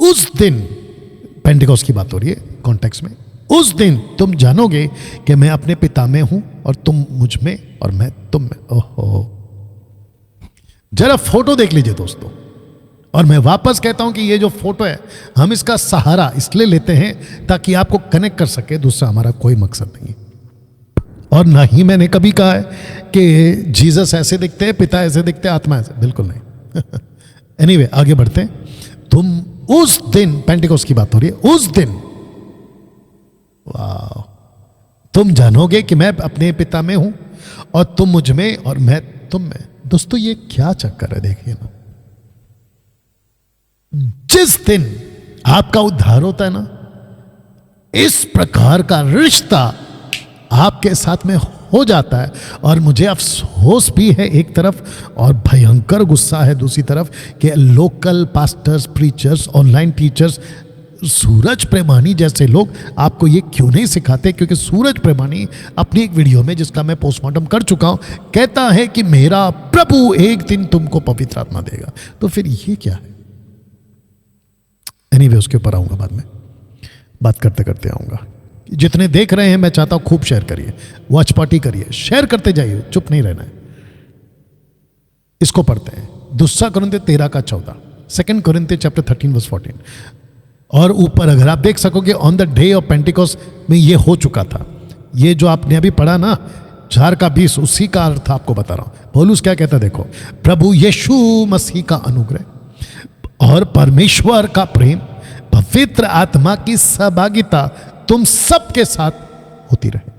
उस दिन, पेंटिकोस्ट की बात हो रही है कॉन्टेक्स्ट में, उस दिन तुम जानोगे कि मैं अपने पिता में हूं और तुम मुझ में और मैं तुम में। ओहो, जरा फोटो देख लीजिए दोस्तों। और मैं वापस कहता हूं कि ये जो फोटो है, हम इसका सहारा इसलिए लेते हैं ताकि आपको कनेक्ट कर सके, दूसरा हमारा कोई मकसद नहीं। और ना ही मैंने कभी कहा है कि जीसस ऐसे दिखते हैं, पिता ऐसे दिखते हैं, आत्मा ऐसे, बिल्कुल नहीं। एनीवे, आगे बढ़ते हैं। तुम उस दिन, पेंटिकोस्ट की बात हो रही है, उस दिन वाह, तुम जानोगे कि मैं अपने पिता में हूं और तुम मुझ में और मैं तुम में। दोस्तों ये क्या चक्कर है, देखिए ना। जिस दिन आपका उद्धार होता है ना, इस प्रकार का रिश्ता आपके साथ में हो जाता है। और मुझे अफसोस भी है एक तरफ, और भयंकर गुस्सा है दूसरी तरफ, कि local pastors, preachers, online teachers, Suraj Premani जैसे लोग आपको ये क्यों नहीं सिखाते। क्योंकि सूरज प्रेमानी अपनी एक वीडियो में, जिसका मैं पोस्टमार्टम कर चुका हूं, कहता है कि मेरा प्रभु एक दिन तुमको पवित्र आत्मा देगा। तो फिर ये क्या है। एनीवे, उसके ऊपर आऊंगा बाद में, बात करते करते आऊंगा। जितने देख रहे हैं, मैं चाहता हूं खूब शेयर करिए, वॉच पार्टी करिए, शेयर करते जाइए, चुप नहीं रहना है। इसको पढ़ते हैं, 2 कोरिन्थियों 13:14, 2 कोरिन्थियों चैप्टर 13:14। और ऊपर अगर आप देख सकोगे, on the day of Pentecost में ये हो चुका था। ये जो आपने अभी पढ़ा ना, 4:20, उसी का अर्थ आपको बता रहा हूं। पौलुस क्या कहता है देखो, प्रभु यीशु मसीह का अनुग्रह और परमेश्वर का प्रेम, पवित्र आत्मा की सहभागिता तुम सबके साथ होती रहे।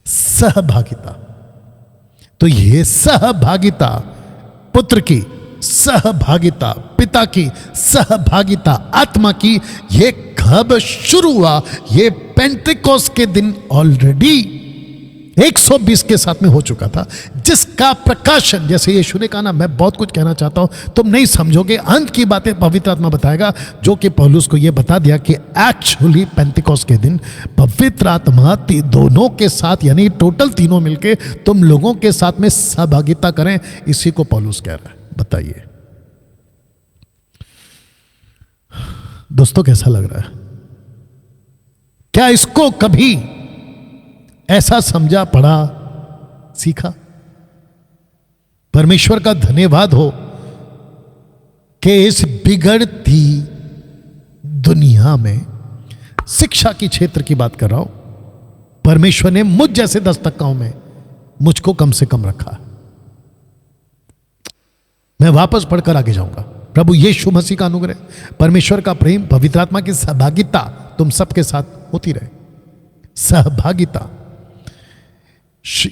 सहभागिता, तो ये सहभागिता, पुत्र की सहभागिता, पिता की सहभागिता, आत्मा की, ये कब शुरू हुआ। ये पेंटिकोस्ट के दिन ऑलरेडी 120 के साथ में हो चुका था, जिसका प्रकाशन, जैसे यीशु ने कहा ना, मैं बहुत कुछ कहना चाहता हूं, तुम नहीं समझोगे, अंत की बातें पवित्र आत्मा बताएगा। जो कि पौलुस को यह बता दिया कि एक्चुअली पेंटिकोस्ट के दिन पवित्र आत्मा दोनों के साथ, यानी टोटल तीनों मिलके तुम लोगों के साथ में सहभागिता करें। इसी को पौलुस कह रहा है। बताइए दोस्तों, कैसा लग रहा है? क्या इसको कभी ऐसा समझा, पढ़ा, सीखा? परमेश्वर का धन्यवाद हो कि इस बिगड़ती दुनिया में, शिक्षा के क्षेत्र की बात कर रहा हूं, परमेश्वर ने मुझ जैसे दस्तकाओं में मुझको कम से कम रखा। मैं वापस पढ़कर आगे जाऊंगा। प्रभु यीशु मसीह का अनुग्रह, परमेश्वर का प्रेम, पवित्र आत्मा की सहभागिता तुम सबके साथ होती रहे। सहभागिता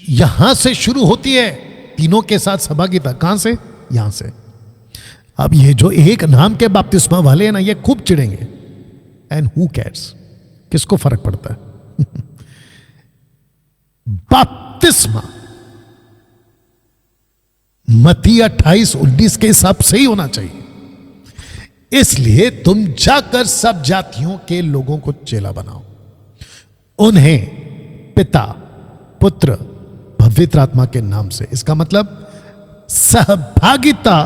यहां से शुरू होती है, तीनों के साथ सहभागिता। कहां से? यहां से। अब ये जो एक नाम के बपतिस्मा वाले हैं ना, ये खूब चिढ़ेंगे। एंड हु केयर्स, किसको फर्क पड़ता है? बपतिस्मा मत्ती 28:19 के हिसाब से ही होना चाहिए। इसलिए तुम जाकर सब जातियों के लोगों को चेला बनाओ, उन्हें पिता, पुत्र, पवित्र आत्मा के नाम से। इसका मतलब सहभागिता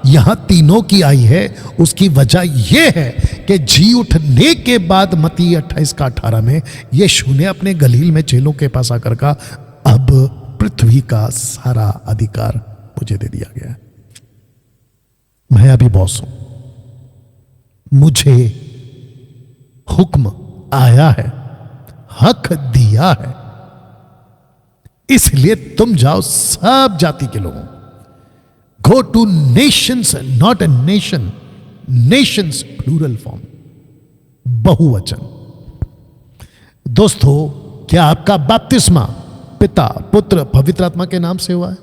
यहां तीनों की आई है। उसकी वजह यह है कि जी उठने के बाद मत्ती 28:18 में यीशु ने अपने गलील में चेलों के पास आकर कहा, अब पृथ्वी का सारा अधिकार मुझे दे दिया गया है, मैं अभी बॉस हूं, मुझे हुक्म आया है, हक दिया है, इसलिए तुम जाओ सब जाति के लोगों, go to nations, not a nation, nations plural form, बहुवचन। दोस्तों, क्या आपका बपतिस्मा पिता, पुत्र, पवित्र आत्मा के नाम से हुआ है?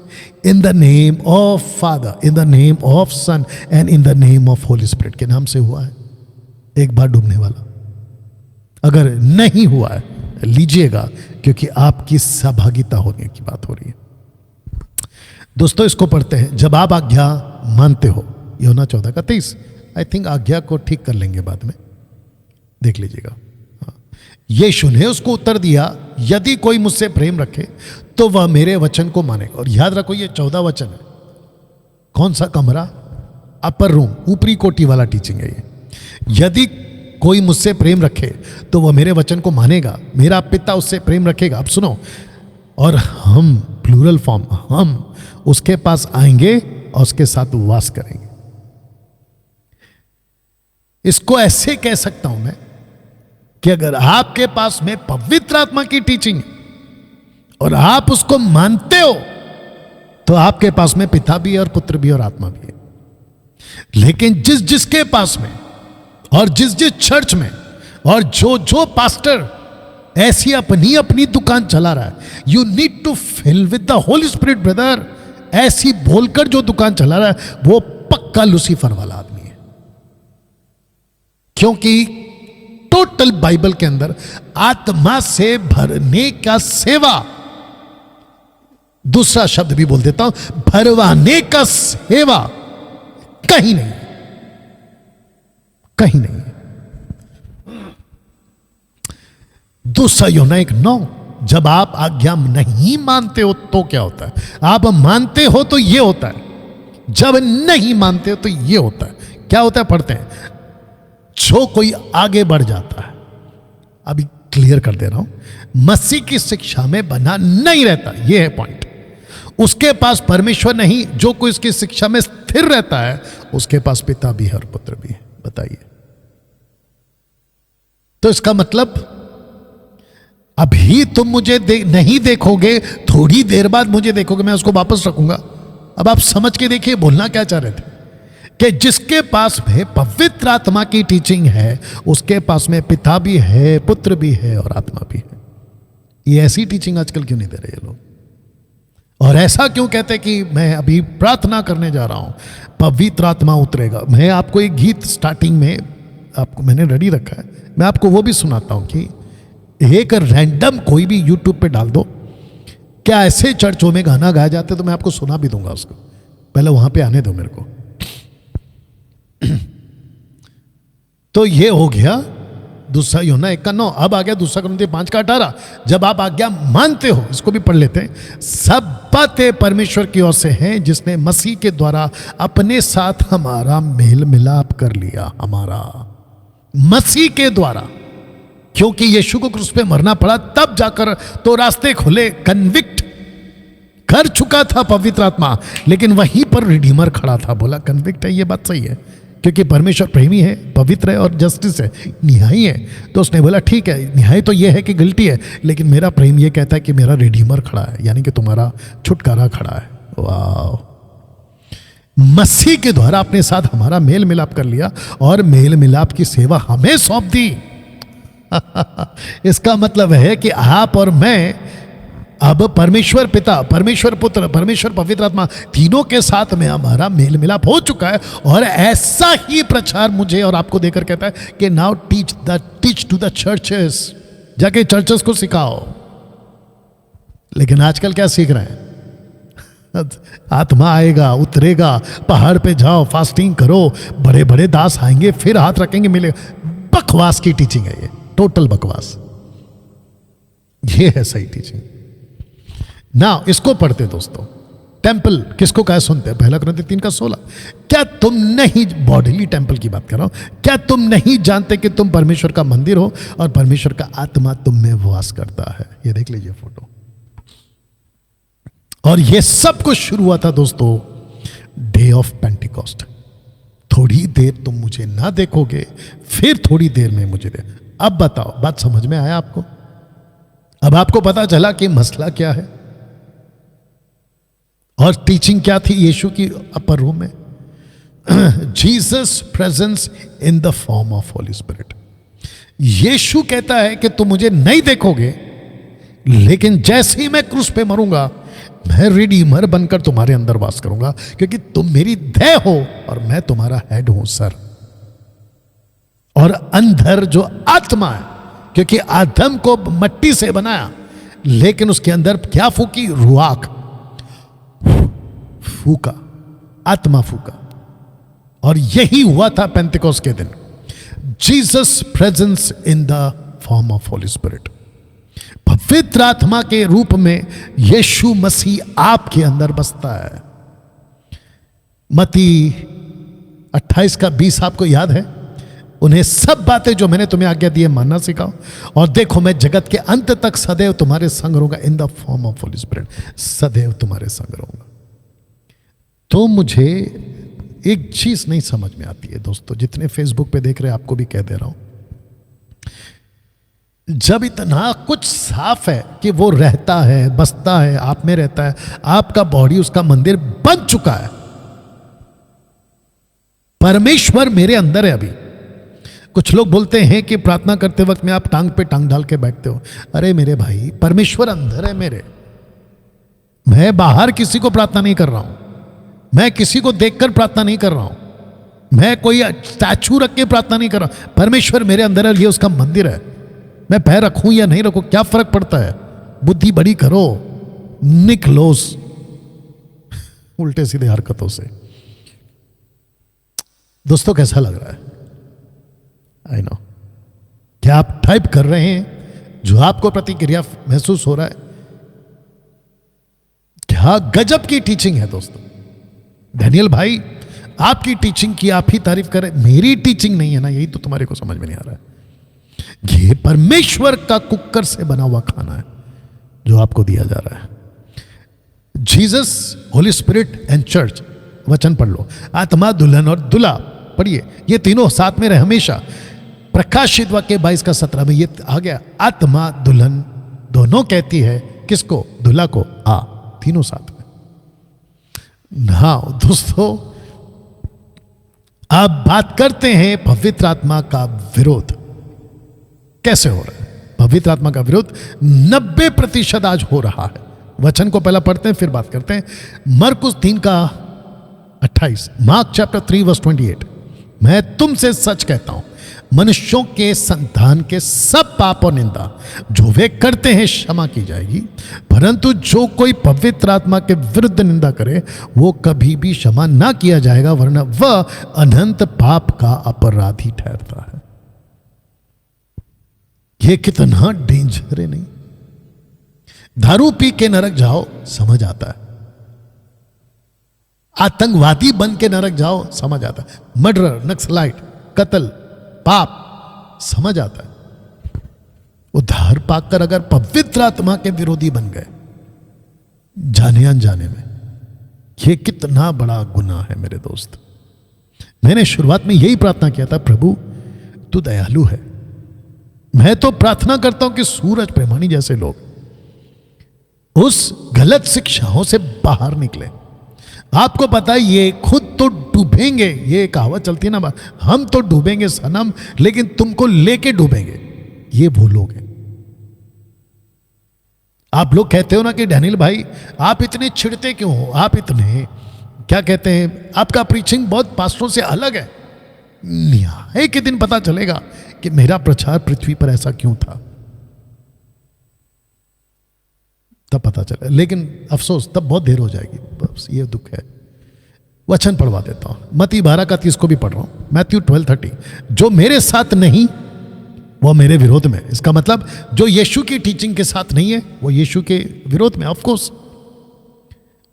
In the name of Father, in the name of Son and in the name of Holi Spirit के नाम से हुआ है? एक बार डूबने वाला। अगर नहीं हुआ है लीजिएगा, क्योंकि आपकी सहभागिता होने की बात हो रही है। दोस्तों, इसको पढ़ते हैं, जब आप आज्ञा मानते हो, यूहन्ना 14:23। आई थिंक आज्ञा को ठीक कर लेंगे बाद में, देख लीजिएगा। यीशु ने उसको उत्तर दिया, यदि कोई मुझसे प्रेम रखे तो वह मेरे वचन को मानेगा। और याद रखो, ये 14 वचन है। कौन सा कमरा? अपर रूम, ऊपरी कोटी वाला टीचिंग है ये। यदि कोई मुझसे प्रेम रखे तो वह मेरे वचन को मानेगा, मेरा पिता उससे प्रेम रखेगा। अब सुनो, और हम, प्लूरल फॉर्म, हम उसके पास आएंगे और उसके साथ वास करेंगे। इसको ऐसे कह सकता हूं मैं कि अगर आपके पास में पवित्र आत्मा की टीचिंग है और आप उसको मानते हो, तो आपके पास में पिता भी है और पुत्र भी और आत्मा भी है। लेकिन जिस जिसके पास में और जिस जिस चर्च में और जो जो पास्टर ऐसी अपनी अपनी दुकान चला रहा है, you need to fill with the Holy Spirit brother. ऐसी बोलकर जो दुकान चला रहा है वो पक्का लूसीफर वाला आदमी है, क्योंकि टोटल बाइबल के अंदर आत्मा से भरने का सेवा, दूसरा शब्द भी बोल देता हूं, भरवाने का सेवा कहीं नहीं, कहीं नहीं। दूसरा यूहन्ना 1:9, जब आप आज्ञा नहीं मानते हो तो क्या होता है? आप मानते हो तो यह होता है, जब नहीं मानते हो तो यह होता है। क्या होता है? पढ़ते हैं, जो कोई आगे बढ़ जाता है, अभी क्लियर कर दे रहा हूं, मसीह की शिक्षा में बना नहीं रहता, यह है पॉइंट। उसके पास परमेश्वर नहीं, जो कोई इसकी शिक्षा में स्थिर रहता है उसके पास पिता भी है और पुत्र भी है। बताइए, तो इसका मतलब अभी तुम मुझे नहीं देखोगे, थोड़ी देर बाद मुझे देखोगे, मैं उसको वापस रखूंगा। अब आप समझ के देखिए बोलना क्या चाह रहे थे, कि जिसके पास में पवित्र आत्मा की टीचिंग है उसके पास में पिता भी है, पुत्र भी है और आत्मा भी है। ये ऐसी टीचिंग आजकल क्यों नहीं दे रहे ये लोग? और ऐसा क्यों कहते कि मैं अभी प्रार्थना करने जा रहा हूं, पवित्र आत्मा उतरेगा? मैं आपको एक गीत स्टार्टिंग में आपको मैंने रेडी रखा है, मैं आपको वो भी सुनाता हूं कि एक रैंडम कोई भी यूट्यूब पे डाल दो, क्या ऐसे चर्चों में गाना गाया जाता है, तो मैं आपको सुना भी दूंगा उसको। पहले वहां पे आने दो मेरे को। तो ये हो गया दूसरा यूहन्ना 1:9। अब आ गया दूसरा कुरिन्थियों 5:18, जब आप आज्ञा मानते हो, इसको भी पढ़ लेते हैं, सब बातें परमेश्वर की ओर से हैं, जिसने मसीह के द्वारा अपने साथ हमारा मेल मिलाप कर लिया। हमारा मसीह के द्वारा, क्योंकि यीशु को क्रूस पे मरना पड़ा, तब जाकर तो रास्ते खुले। कन्विक्ट कर चुका था पवित्र आत्मा, लेकिन वहीं पर रिडीमर खड़ा था, बोला कन्विक्ट है, ये बात सही है, क्योंकि परमेश्वर प्रेमी है, पवित्र है और जस्टिस है, न्यायी है। तो उसने बोला ठीक है, न्याय तो ये है कि गलती है, लेकिन मेरा प्रेम ये कहता है कि मेरा रिडीमर खड़ा है, यानी कि तुम्हारा छुटकारा खड़ा है। वाह, मसीह के द्वारा अपने साथ हमारा मेल मिलाप कर लिया और मेल मिलाप की सेवा हमें सौंप दी। इसका मतलब है कि आप और मैं अब परमेश्वर पिता, परमेश्वर पुत्र, परमेश्वर पवित्र आत्मा तीनों के साथ में हमारा मेल मिलाप हो चुका है। और ऐसा ही प्रचार मुझे और आपको देकर कहता है कि now teach to the churches, जाके चर्चेस को सिखाओ। लेकिन आजकल क्या सीख रहे हैं? आत्मा आएगा, उतरेगा, पहाड़ पे जाओ, फास्टिंग करो, बड़े बड़े दास आएंगे, फिर हाथ रखेंगे, मिलेगा। बकवास की टीचिंग है ये, टोटल बकवास। ये है सही टीचिंग ना। इसको पढ़ते दोस्तों, टेंपल किसको कहा सुनते हैं? 1 कुरिन्थियों 3:16। क्या तुम नहीं, बॉडीली टेंपल की बात कर रहा हूं, क्या तुम नहीं जानते कि तुम परमेश्वर का मंदिर हो और परमेश्वर का आत्मा तुम में वास करता है? ये देख लीजिए फोटो। और ये सब कुछ शुरू हुआ था दोस्तों डे ऑफ पेंटिकॉस्ट। थोड़ी देर तुम मुझे ना देखोगे, फिर थोड़ी देर में मुझे दे। अब बताओ, बात समझ में आया आपको? अब आपको पता चला कि मसला क्या है और टीचिंग क्या थी यीशु की अपर रूम में? Jesus presence in the form of Holi spirit. Yeshu कहता है कि तुम मुझे नहीं देखोगे, लेकिन जैसे ही मैं क्रूस पे मरूंगा, मैं रिडीमर बनकर तुम्हारे अंदर वास करूंगा, क्योंकि तुम मेरी देह हो और मैं तुम्हारा हेड हूं, सर। और अंदर जो आत्मा है, क्योंकि आदम को मट्टी से बनाया, लेकिन उसके अंदर क्या फूकी? रुआक फूका, आत्मा फूका। और यही हुआ था पेंटिकॉस्ट के दिन। Jesus presence in the form of Holi spirit, पवित्र आत्मा के रूप में यीशु मसीह आपके अंदर बसता है। मत्ती 28:20 आपको याद है? उन्हें सब बातें जो मैंने तुम्हें आज्ञा दी है मानना सिखाओ, और देखो मैं जगत के अंत तक सदैव तुम्हारे संग रहूंगा। इन the form of Holi spirit, सदैव तुम्हारे संग रहूंगा। तो मुझे एक चीज नहीं समझ में आती है दोस्तों, जितने फेसबुक पे देख रहे हैं आपको भी कह दे रहा हूं। जब इतना कुछ साफ है कि वो रहता है, बसता है, आप में रहता है, आपका बॉडी उसका मंदिर बन चुका है, परमेश्वर मेरे अंदर है। अभी कुछ लोग बोलते हैं कि प्रार्थना करते वक्त में आप टांग पे टांग डाल के बैठते हो। अरे मेरे भाई, परमेश्वर अंदर है मेरे। मैं बाहर किसी को प्रार्थना नहीं कर रहा हूं, मैं किसी को देखकर प्रार्थना नहीं कर रहा हूं, मैं कोई स्टैचू रख के प्रार्थना नहीं कर रहा। परमेश्वर मेरे अंदर है, ये उसका मंदिर है। मैं पैर रखूं या नहीं रखूं, क्या फर्क पड़ता है? बुद्धि बड़ी करो, निकलोस उल्टे सीधे हरकतों से। दोस्तों कैसा लग रहा है? आई नो, क्या आप टाइप कर रहे हैं? जो आपको प्रतिक्रिया महसूस हो रहा है, क्या गजब की टीचिंग है दोस्तों। डैनियल भाई, आपकी टीचिंग की आप ही तारीफ करें, मेरी टीचिंग नहीं है ना, यही तो तुम्हारे को समझ में नहीं आ रहा है। ये परमेश्वर का कुकर से बना हुआ खाना है जो आपको दिया जा रहा है। Jesus, Holi spirit and church, वचन पढ़ लो। आत्मा, दुल्हन और दुल्हा पढ़िए, ये तीनों साथ में रहे हमेशा। प्रकाशित वाक्य 22:17 में ये आ गया। आत्मा, दुल्हन दोनों कहती है किसको? दुल्हा को, आ, तीनों साथ में। हाँ दोस्तों, अब बात करते हैं पवित्र आत्मा का विरोध कैसे हो रहा है। पवित्र आत्मा का विरोध 90% आज हो रहा है। वचन को पहला पढ़ते हैं, फिर बात करते हैं। मरकुस 3:28, मार्क चैप्टर 3:28। मैं तुमसे सच कहता हूं, मनुष्यों के संतान के सब पाप और निंदा जो वे करते हैं क्षमा की जाएगी, परंतु जो कोई पवित्र आत्मा के विरुद्ध निंदा करे वो कभी भी क्षमा ना किया जाएगा, वरना वह अनंत पाप का अपराधी ठहरता है। ये कितना डेंजर है नहीं? दारू पी के नरक जाओ, समझ आता है। आतंकवादी बन के नरक जाओ, समझ आता है। मर्डर, नक्सलाइट, कत्ल, पाप, समझ आता है। उद्धार पाकर अगर पवित्र आत्मा के विरोधी बन गए जाने अनजाने में, यह कितना बड़ा गुनाह है मेरे दोस्त। मैंने शुरुआत में यही प्रार्थना किया था, प्रभु तू दयालु है। मैं तो प्रार्थना करता हूं कि सूरज प्रेमानी जैसे लोग उस गलत शिक्षाओं से बाहर निकले। आपको पता है ये खुद तो डूबेंगे, ये कहावत चलती है ना, हम तो डूबेंगे सनम, लेकिन तुमको लेके डूबेंगे। ये वो लोग हैं। आप लोग कहते हो ना कि डैनियल भाई आप इतने छिड़ते क्यों हो, आप इतने क्या कहते हैं, आपका प्रीचिंग बहुत पास्टरों से अलग है। एक ही दिन पता चलेगा कि मेरा प्रचार पृथ्वी पर ऐसा क्यों था, तब पता चले। लेकिन अफसोस तब बहुत देर हो जाएगी, बस ये दुख है। वचन पढ़वा देता हूं, मत्ती 12:30 को भी पढ़ रहा हूं, मैथ्यू 12:30। जो मेरे साथ नहीं वो मेरे विरोध में। इसका मतलब जो यीशु की टीचिंग के साथ नहीं है वो यीशु के विरोध में। ऑफ कोर्स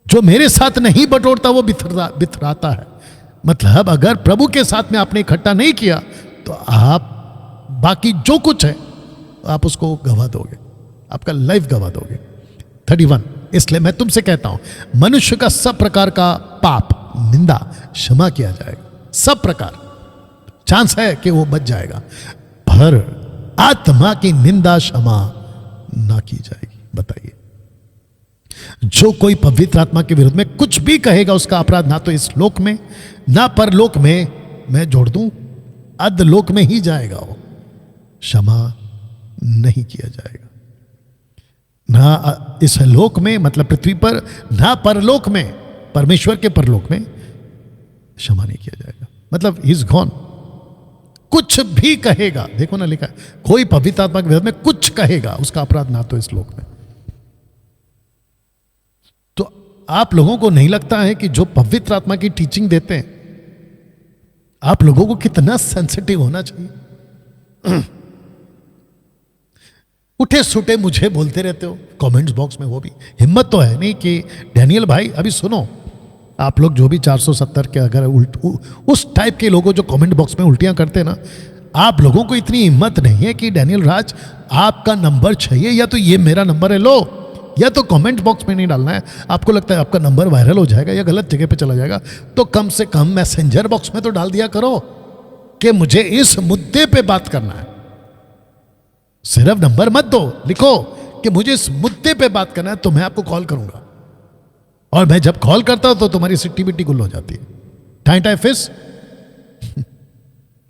जो मेरे साथ नहीं बटोरता वो बिथराता है। मतलब अगर प्रभु के साथ में आपने इकट्ठा नहीं किया तो आप बाकी जो कुछ है आप उसको गवा दोगे, आपका लाइफ गवा दोगे। 31, इसलिए मैं तुमसे कहता हूं मनुष्य का सब प्रकार का पाप निंदा क्षमा किया जाएगा, सब प्रकार, चांस है कि वो बच जाएगा, पर आत्मा की निंदा क्षमा ना की जाएगी। बताइए, जो कोई पवित्र आत्मा के विरुद्ध में कुछ भी कहेगा उसका अपराध ना तो इस लोक में ना परलोक में, मैं जोड़ दूं अधलोक में ही जाएगा, वो क्षमा नहीं किया जाएगा। ना इस लोक में मतलब पृथ्वी पर, ना परलोक में, परमेश्वर के परलोक में क्षमा नहीं किया जाएगा। मतलब ही इज गॉन। कुछ भी कहेगा, देखो ना लिखा है, कोई पवित्र आत्मा के विरोध में कुछ कहेगा उसका अपराध ना तो इस लोक में। तो आप लोगों को नहीं लगता है कि जो पवित्र आत्मा की टीचिंग देते हैं, आप लोगों को कितना सेंसिटिव होना चाहिए। उठे सुटे मुझे बोलते रहते हो कमेंट्स बॉक्स में, वो भी हिम्मत तो है नहीं कि डैनियल भाई अभी सुनो, आप लोग जो भी 470 के अगर उस टाइप के लोगों जो कमेंट बॉक्स में उल्टियां करते हैं ना, आप लोगों को इतनी हिम्मत नहीं है कि डैनियल राज आपका नंबर चाहिए, या तो ये मेरा नंबर है लो, या तो कमेंट बॉक्स में नहीं डालना है। आपको लगता है आपका नंबर वायरल हो जाएगा या गलत जगह पे चला जाएगा, तो कम से कम मैसेंजर बॉक्स में तो डाल दिया करो कि मुझे इस मुद्दे पे बात करना है। सिर्फ नंबर मत दो, लिखो कि मुझे इस मुद्दे पे बात करना है तो मैं आपको कॉल करूंगा, और मैं जब कॉल करता हूं तो तुम्हारी सिट्टी बिट्टी गुल हो जाती है, टाइम टाइम फिस।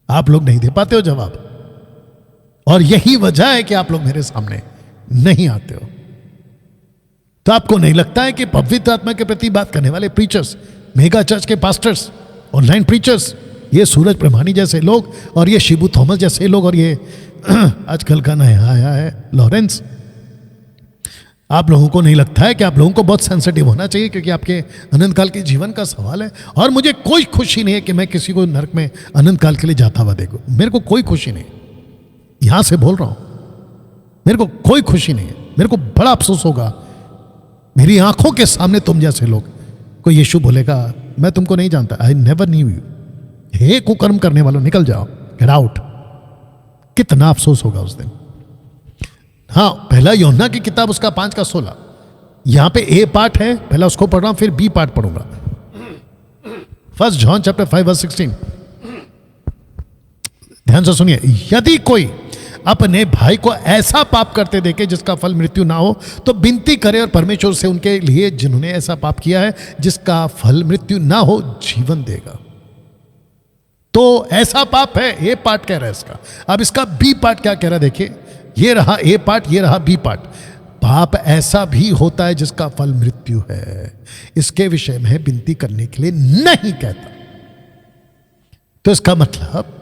आप लोग नहीं दे पाते हो जवाब, और यही वजह है कि आप लोग मेरे सामने नहीं आते हो। तो आपको नहीं लगता है कि पवित्र आत्मा के प्रति बात करने वाले प्रीचर्स, मेगा चर्च के पास्टर्स, ऑनलाइन प्रीचर्स, ये सूरज प्रमाणी जैसे लोग और ये शिबू थॉमस जैसे लोग, और ये आजकल का नया आया है लॉरेंस, आप लोगों को नहीं लगता है कि आप लोगों को बहुत सेंसिटिव होना चाहिए, क्योंकि आपके अनंत काल के जीवन का सवाल है। और मुझे कोई खुशी नहीं है कि मैं किसी को नरक में अनंत काल के लिए जाता हुआ देखूं, मेरे को कोई खुशी नहीं, यहां से बोल रहा हूं, मेरे को कोई खुशी नहीं है। मेरे को बड़ा अफसोस होगा, मेरी आंखों के सामने तुम जैसे लोग, कोई यीशु बोलेगा मैं तुमको नहीं जानता, आई नेवर न्यू यू, हे कुकर्म करने वालों निकल जाओ, गेट आउट। कितना अफसोस होगा उस दिन। हाँ, पहला यूहन्ना की किताब उसका 5:16, यहां पे ए पार्ट है, पहला उसको पढ़ रहा हूं, फिर बी पार्ट पढ़ूंगा। 1 जॉन चैप्टर 5:16, ध्यान से सुनिए। यदि कोई अपने भाई को ऐसा पाप करते देखे जिसका फल मृत्यु ना हो, तो विनती करे और परमेश्वर से उनके लिए जिन्होंने ऐसा पाप किया है जिसका फल मृत्यु ना हो जीवन देगा। तो ऐसा पाप है, ए पार्ट कह रहा है इसका। अब इसका बी पार्ट क्या कह रहा है, देखिए, ये रहा ए पार्ट, ये रहा बी पार्ट। पाप ऐसा भी होता है जिसका फल मृत्यु है, इसके विषय में विनती करने के लिए नहीं कहता। तो इसका मतलब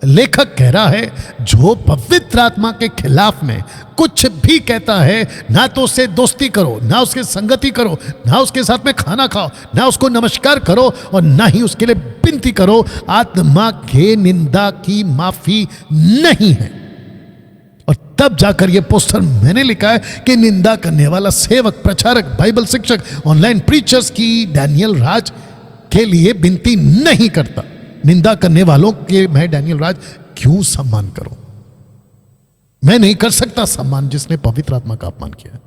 लेखक कह रहा है, जो पवित्र आत्मा के खिलाफ में कुछ भी कहता है, ना तो उससे दोस्ती करो, ना उसके संगति करो, ना उसके साथ में खाना खाओ, ना उसको नमस्कार करो, और ना ही उसके लिए विनती करो। आत्मा के निंदा की माफी नहीं है। और तब जाकर यह पोस्टर मैंने लिखा है कि निंदा करने वाला सेवक, प्रचारक, बाइबल शिक्षक, ऑनलाइन प्रीचर्स की डैनियल राज के लिए विनती नहीं करता। निंदा करने वालों के मैं डैनियल राज क्यों सम्मान करूं? मैं नहीं कर सकता सम्मान जिसने पवित्र आत्मा का अपमान किया।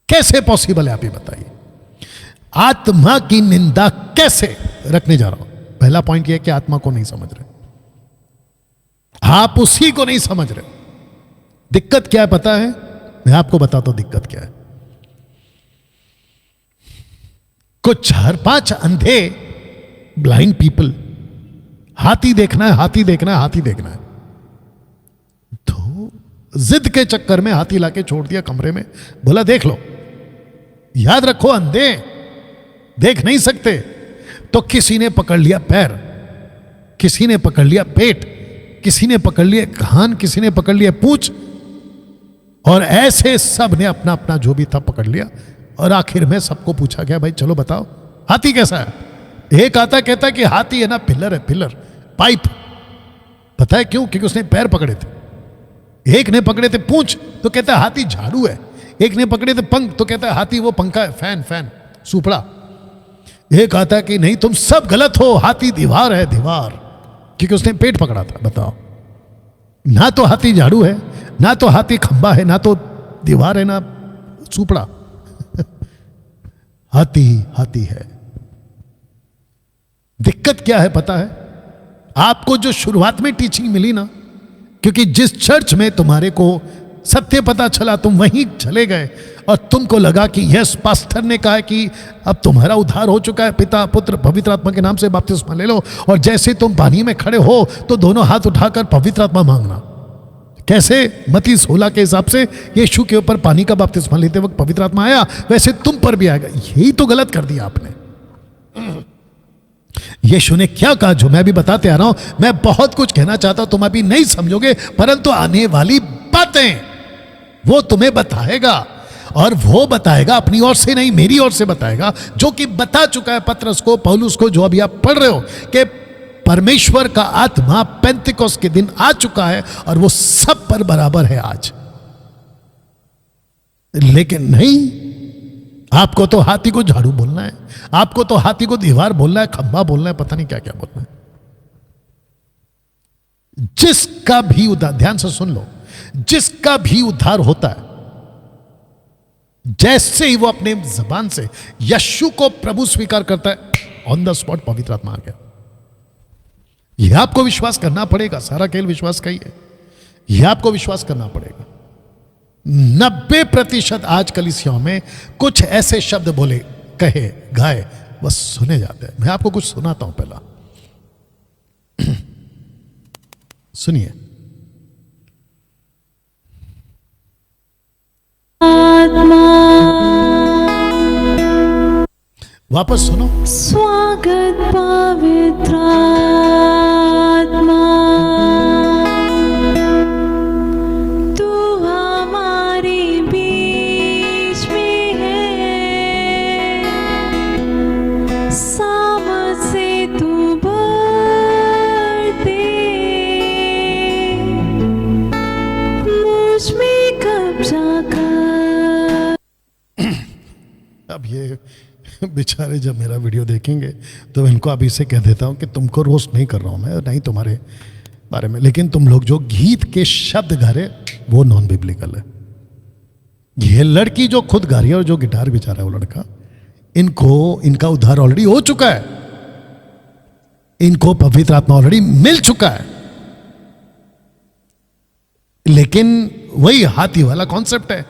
कैसे पॉसिबल है, आप ही बताइए। आत्मा की निंदा कैसे रखने जा रहा हूं? पहला पॉइंट यह है कि आत्मा को नहीं समझ रहे, आप उसी को नहीं समझ रहे। दिक्कत क्या है पता है? मैं आपको बताता हूं दिक्कत क्या है। कुछ 4-5 अंधे ब्लाइंड पीपल, हाथी देखना है, हाथी देखना है, हाथी देखना है, तो जिद के चक्कर में हाथी लाके छोड़ दिया कमरे में, बोला देख लो, याद रखो अंधे देख नहीं सकते। तो किसी ने पकड़ लिया पैर, किसी ने पकड़ लिया पेट, किसी ने पकड़ लिया कान, किसी ने पकड़ लिया पूंछ, और ऐसे सब ने अपना अपना जो भी था पकड़ लिया। और आखिर में सबको पूछा गया, भाई चलो बताओ हाथी कैसा है। एक आता कहता है कि हाथी है ना पिलर है, पिलर पाइप। पता है क्यों? क्योंकि उसने पैर पकड़े थे। एक ने पकड़े थे पूंछ तो कहता है हाथी झाड़ू है। एक ने पकड़े थे पंख तो कहता है हाथी वो पंखा है, फैन फैन सुपड़ा। एक आता है कि नहीं तुम सब गलत हो, हाथी दीवार है, दीवार, क्योंकि उसने पेट पकड़ा था। बताओ, ना तो हाथी झाड़ू है, ना तो हाथी खंबा है, ना तो दीवार है, ना सुपड़ा। हाथी हाथी है। दिक्कत क्या है पता है? आपको जो शुरुआत में टीचिंग मिली ना, क्योंकि जिस चर्च में तुम्हारे को सत्य पता चला तुम वहीं चले गए और तुमको लगा कि यस पास्टर ने कहा है कि अब तुम्हारा उद्धार हो चुका है, पिता पुत्र पवित्र आत्मा के नाम से बपतिस्मा ले लो। और जैसे तुम पानी में खड़े हो तो दोनों हाथ उठाकर पवित्र आत्मा मांगना। कैसे? मत्ती 16 के हिसाब से यीशु के ऊपर पानी का बपतिस्मा लेते वक्त पवित्र आत्मा आया, वैसे तुम पर भी आएगा। यही तो गलत कर दिया आपने। यीशु ने क्या कहा जो मैं भी बताते आ रहा हूं। मैं बहुत कुछ कहना चाहता हूं, तुम अभी नहीं समझोगे, परंतु आने वाली बातें वो तुम्हें बताएगा। और वो बताएगा अपनी ओर से नहीं, मेरी ओर से बताएगा, जो कि बता चुका है पतरस को, पौलुस को, जो अभी आप पढ़ रहे हो कि परमेश्वर का आत्मा पेंतिकोस्त के दिन आ चुका है और वो सब पर बराबर है आज। लेकिन नहीं, आपको तो हाथी को झाड़ू बोलना है, आपको तो हाथी को दीवार बोलना है, खंबा बोलना है, पता नहीं क्या क्या बोलना है। जिसका भी उद्धार, ध्यान से सुन लो, जिसका भी उद्धार होता है, जैसे ही वो अपने जबान से यीशु को प्रभु स्वीकार करता है, ऑन द स्पॉट पवित्र आत्मा आ गया। यह आपको विश्वास करना पड़ेगा। सारा खेल विश्वास का ही है। यह आपको विश्वास करना पड़ेगा। 90% आज कलीसियाओं में कुछ ऐसे शब्द बोले, कहे, गाए, बस सुने जाते हैं। मैं आपको कुछ सुनाता हूं पहला। सुनिए। वापस सुनो। स्वागत पवित्र आत्मा, तू हमारे बीच में है, सामर्थ से तू बढ़ते, मुझ में कब्जा कर। अब ये बेचारे जब मेरा वीडियो देखेंगे तो इनको अभी से कह देता हूं कि तुमको रोस्ट नहीं कर रहा हूं मैं, नहीं तुम्हारे बारे में, लेकिन तुम लोग जो गीत के शब्द गा रहे वो नॉन बिब्लिकल है। ये लड़की जो खुद गा रही है और जो गिटार बजा रहा है वो लड़का, इनको इनका उद्धार ऑलरेडी हो चुका है, इनको पवित्र आत्मा ऑलरेडी मिल चुका है। लेकिन वही हाथी वाला कॉन्सेप्ट है।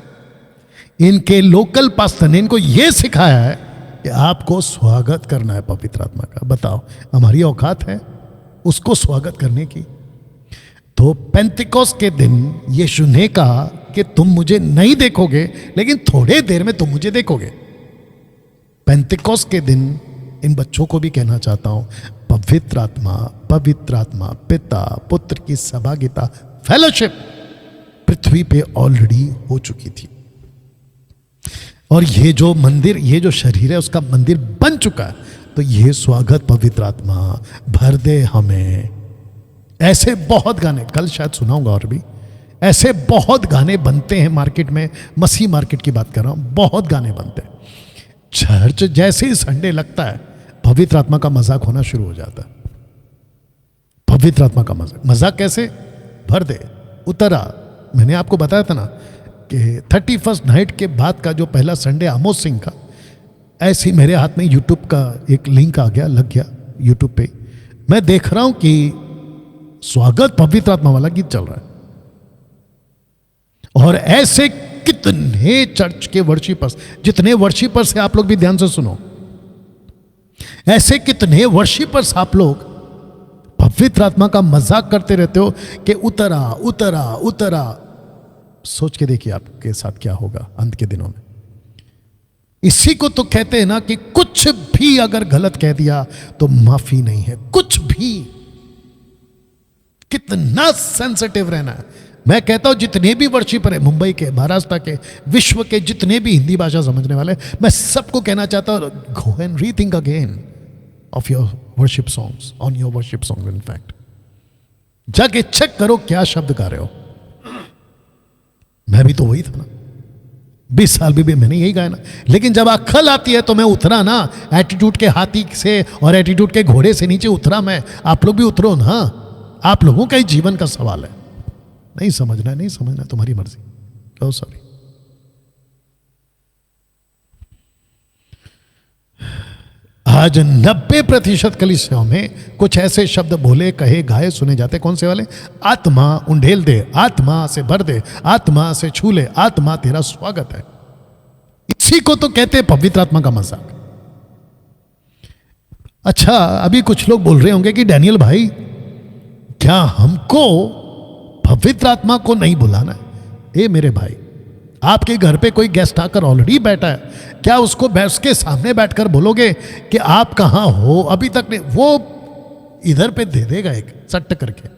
इनके लोकल पास्टर ने इनको यह सिखाया है कि आपको स्वागत करना है पवित्र आत्मा का। बताओ, हमारी औकात है उसको स्वागत करने की? तो पेंतिकोस्त के दिन यीशु ने कहा कि तुम मुझे नहीं देखोगे, लेकिन थोड़े देर में तुम मुझे देखोगे। पेंतिकोस्त के दिन इन बच्चों को भी कहना चाहता हूं, पवित्र आत्मा, पिता पुत्र की सहभागिता, फेलोशिप पृथ्वी पे ऑलरेडी हो चुकी थी। और ये जो मंदिर, ये जो शरीर है उसका मंदिर बन चुका है। तो ये स्वागत पवित्र आत्मा भर दे हमें। ऐसे बहुत गाने, कल शायद सुनाऊंगा, और भी ऐसे बहुत गाने बनते हैं मार्केट में। मसीह मार्केट की बात कर रहा हूं, बहुत गाने बनते हैं। चर्च जैसे ही संडे लगता है, पवित्र आत्मा का मजाक होना शुरू हो जाता है। पवित्र आत्मा का मजाक कैसे? भर दे, उतरा। मैंने आपको बताया था ना कि 31st नाइट के बाद का जो पहला संडे आमोस सिंह का, ऐसे ही मेरे हाथ में यूट्यूब का एक लिंक आ गया, लग गया यूट्यूब पे। मैं देख रहा हूं कि स्वागत पवित्र आत्मा वाला गीत चल रहा है। और ऐसे कितने चर्च के वर्शिपर्स, जितने वर्शिपर्स हैं आप लोग भी ध्यान से सुनो, ऐसे कितने वर्शिपर्स आप लोग पवित्र आत्मा का मजाक करते रहते हो कि उतरा उतरा उतरा। सोच के देखिए आपके साथ क्या होगा अंत के दिनों में। इसी को तो कहते हैं ना कि कुछ भी अगर गलत कह दिया तो माफी नहीं है, कुछ भी। कितना सेंसिटिव रहना है। मैं कहता हूं जितने भी वर्शिपर है, मुंबई के, महाराष्ट्र के, विश्व के जितने भी हिंदी भाषा समझने वाले, मैं सबको कहना चाहता हूं, go and rethink again of your worship songs, on your worship song. In fact जाके चेक करो क्या शब्द गा रहे हो। मैं भी तो वही था ना, 20 साल भी मैंने यही गाया ना। लेकिन जब अक्ल आती है तो मैं उतरा ना, एटीट्यूड के हाथी से और एटीट्यूड के घोड़े से नीचे उतरा मैं। आप लोग भी उतरो ना, आप लोगों का ही जीवन का सवाल है। नहीं समझना है, नहीं समझना है, तुम्हारी मर्जी। Oh sorry. आज 90% कलीसियाओं में कुछ ऐसे शब्द बोले, कहे, गाए, सुने जाते। कौन से वाले? आत्मा उंडेल दे, आत्मा से भर दे, आत्मा से छू ले, आत्मा तेरा स्वागत है। इसी को तो कहते हैं पवित्र आत्मा का मजाक। अच्छा, अभी कुछ लोग बोल रहे होंगे कि डैनियल भाई, क्या हमको पवित्र आत्मा को नहीं बुलाना है? ए मेरे भाई, आपके घर पे कोई गेस्ट आकर ऑलरेडी बैठा है, क्या उसको उसके सामने बैठकर बोलोगे कि आप कहां हो? अभी तक नहीं। वो इधर पे दे देगा एक सट्ट करके,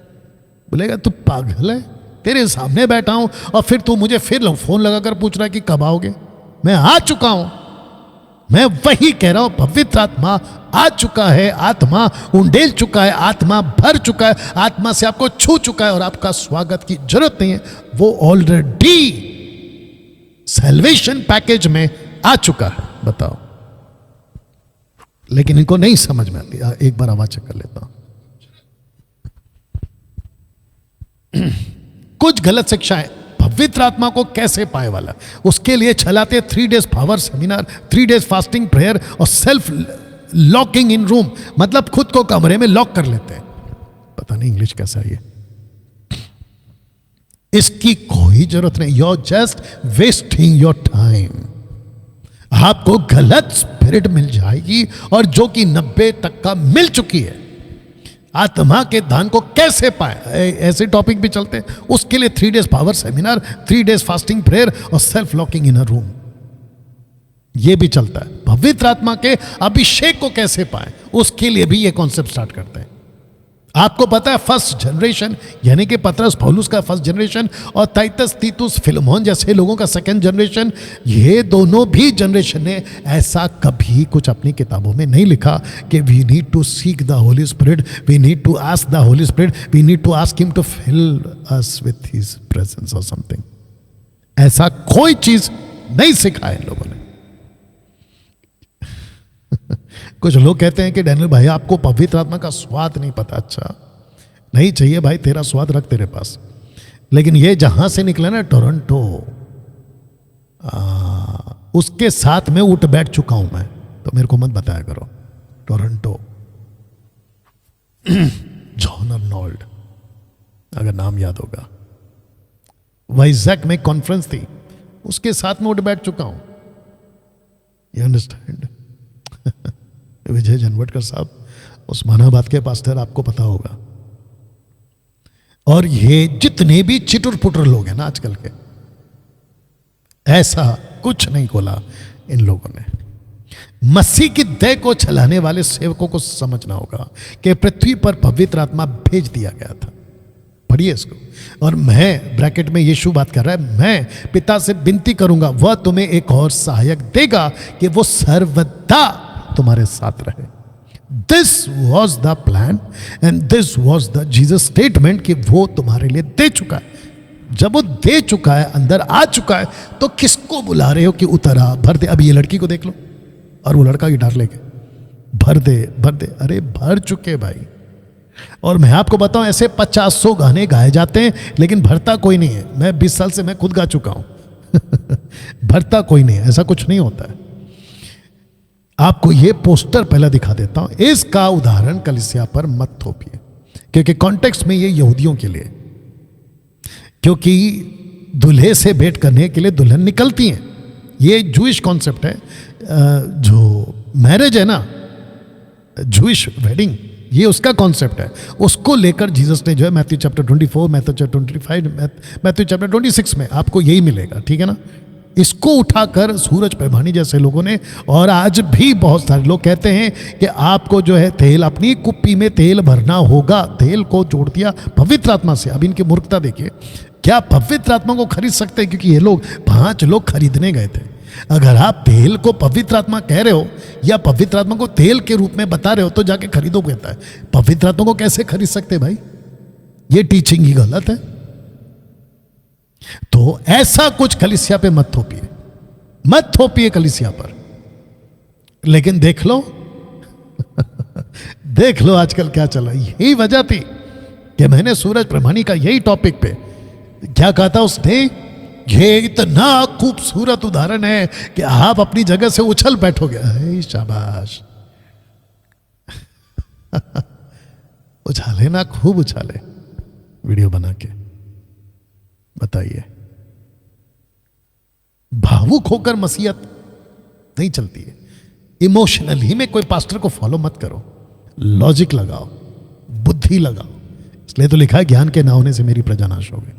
बोलेगा तू पागल है, तेरे सामने बैठा हूं और फिर तू मुझे फिर फोन लगाकर पूछ रहा है कि कब आओगे? मैं आ चुका हूं। मैं वही कह रहा हूं, पवित्र आत्मा आ चुका है, आत्मा उंडेल चुका है, आत्मा भर चुका है, आत्मा से आपको छू चुका है और आपका स्वागत की जरूरत नहीं है। वो ऑलरेडी सैल्वेशन पैकेज में आ चुका है। बताओ, लेकिन इनको नहीं समझ में आती। एक बार आवाज चेक कर लेता हूं। कुछ गलत शिक्षाएं पवित्र आत्मा को कैसे पाए वाला, उसके लिए चलाते 3 days power seminar, 3 days fasting prayer और सेल्फ लॉकिंग इन रूम, मतलब खुद को कमरे में लॉक कर लेते हैं। पता नहीं इंग्लिश कैसा है ये। इसकी कोई जरूरत नहीं। You are just wasting your time. आपको गलत स्पिरिट मिल जाएगी, और जो कि 90% मिल चुकी है। आत्मा के दान को कैसे पाए, ऐसे टॉपिक भी चलते हैं। उसके लिए 3 days power seminar, 3 days fasting prayer और self locking in a room, ये भी चलता है। पवित्र आत्मा के अभिषेक को कैसे पाए, उसके लिए भी ये कॉन्सेप्ट स्टार्ट करते हैं। आपको पता है फर्स्ट जनरेशन यानी कि पतरस पौलुस का फर्स्ट जनरेशन और टाइटस तीतुस फिलेमोन जैसे लोगों का सेकंड जनरेशन, ये दोनों भी जनरेशन ने ऐसा कभी कुछ अपनी किताबों में नहीं लिखा कि we need to seek the Holy Spirit, we need to ask the Holy Spirit, we need to ask him to fill us with his presence और समथिंग। ऐसा कोई चीज नहीं सिखाया इन लोगों ने। कुछ लोग कहते हैं कि डैनियल भाई आपको पवित्र आत्मा का स्वाद नहीं पता। अच्छा, नहीं चाहिए भाई, तेरा स्वाद रख तेरे पास। लेकिन ये जहां से निकला ना, टोरंटो, उसके साथ में उठ बैठ चुका हूं मैं, तो मेरे को मत बताया करो। टोरंटो, जॉन अर्नोल्ड, अगर नाम याद होगा, वाइजैक में कॉन्फ्रेंस थी, उसके साथ में उठ बैठ चुका हूं। You understand? विजय जनवटकर साहब, उस्मानाबाद के पास्टर, आपको पता होगा। और ये जितने भी चिटुर पुटर लोग हैं ना आजकल के, ऐसा कुछ नहीं खोला इन लोगों ने। मसीह की देह को चलाने वाले सेवकों को समझना होगा कि पृथ्वी पर पवित्र आत्मा भेज दिया गया था। पढ़िए इसको। और मैं ब्रैकेट में यीशु बात कर रहा है, मैं पिता से विनती करूंगा, वह तुम्हें एक और सहायक देगा कि वो सर्वदा तुम्हारे साथ रहे। This was the plan and this was the Jesus statement कि वो तुम्हारे लिए दे चुका है। जब वो दे चुका है, अंदर आ चुका है, तो किसको बुला रहे हो कि उतरा भर दे? अब ये लड़की को देख लो, और वो लड़का गिटार लेके भर दे भर दे। अरे भर चुके भाई। और मैं आपको बताऊं, ऐसे 50-100 गाने गाए जाते हैं, लेकिन भरता कोई नहीं है। मैं 20 साल से मैं खुद गा चुका हूं। भरता कोई नहीं है, ऐसा कुछ नहीं होता है। आपको ये पोस्टर पहले दिखा देता हूं, इसका उदाहरण कलीसिया पर मत थोपिए, क्योंकि कॉन्टेक्स्ट में ये यहूदियों के लिए, क्योंकि दूल्हे से भेंट करने के लिए दुल्हन निकलती हैं। ये जूइश कॉन्सेप्ट है। जो मैरिज है ना, जूइश वेडिंग, ये उसका कॉन्सेप्ट है। उसको लेकर जीसस ने जो है Matthew chapter 24, Matthew chapter 25, Matthew chapter 26 में आपको यही मिलेगा, ठीक है ना। इसको उठाकर सूरज प्रभानी जैसे लोगों ने, और आज भी बहुत सारे लोग कहते हैं कि आपको जो है तेल, अपनी कुप्पी में तेल भरना होगा, तेल को जोड़ दिया पवित्र आत्मा से। अब इनकी मूर्खता देखिए, क्या पवित्र आत्मा को खरीद सकते हैं? क्योंकि ये लोग 5 लोग खरीदने गए थे। अगर आप तेल को पवित्र आत्मा कह रहे हो या पवित्र आत्मा को तेल के रूप में बता रहे हो तो जाके खरीदो कहता है। पवित्र आत्मा को कैसे खरीद सकते भाई? ये टीचिंग ही गलत है। तो ऐसा कुछ कलीसिया पे मत थोपिए कलीसिया पर। लेकिन देख लो देख लो आजकल क्या चला। यही वजह थी कि मैंने सूरज प्रमाणी का यही टॉपिक पे क्या कहा था उसने, ये इतना खूबसूरत उदाहरण है कि आप अपनी जगह से उछल बैठोगे। शाबाश उछाले ना, खूब उछाले वीडियो बना के। बताइए, भावुक होकर मसीहत नहीं चलती है। इमोशनली में कोई पास्टर को फॉलो मत करो, लॉजिक लगाओ, बुद्धि लगाओ। इसलिए तो लिखा है ज्ञान के ना होने से मेरी प्रजा नाश हो गई।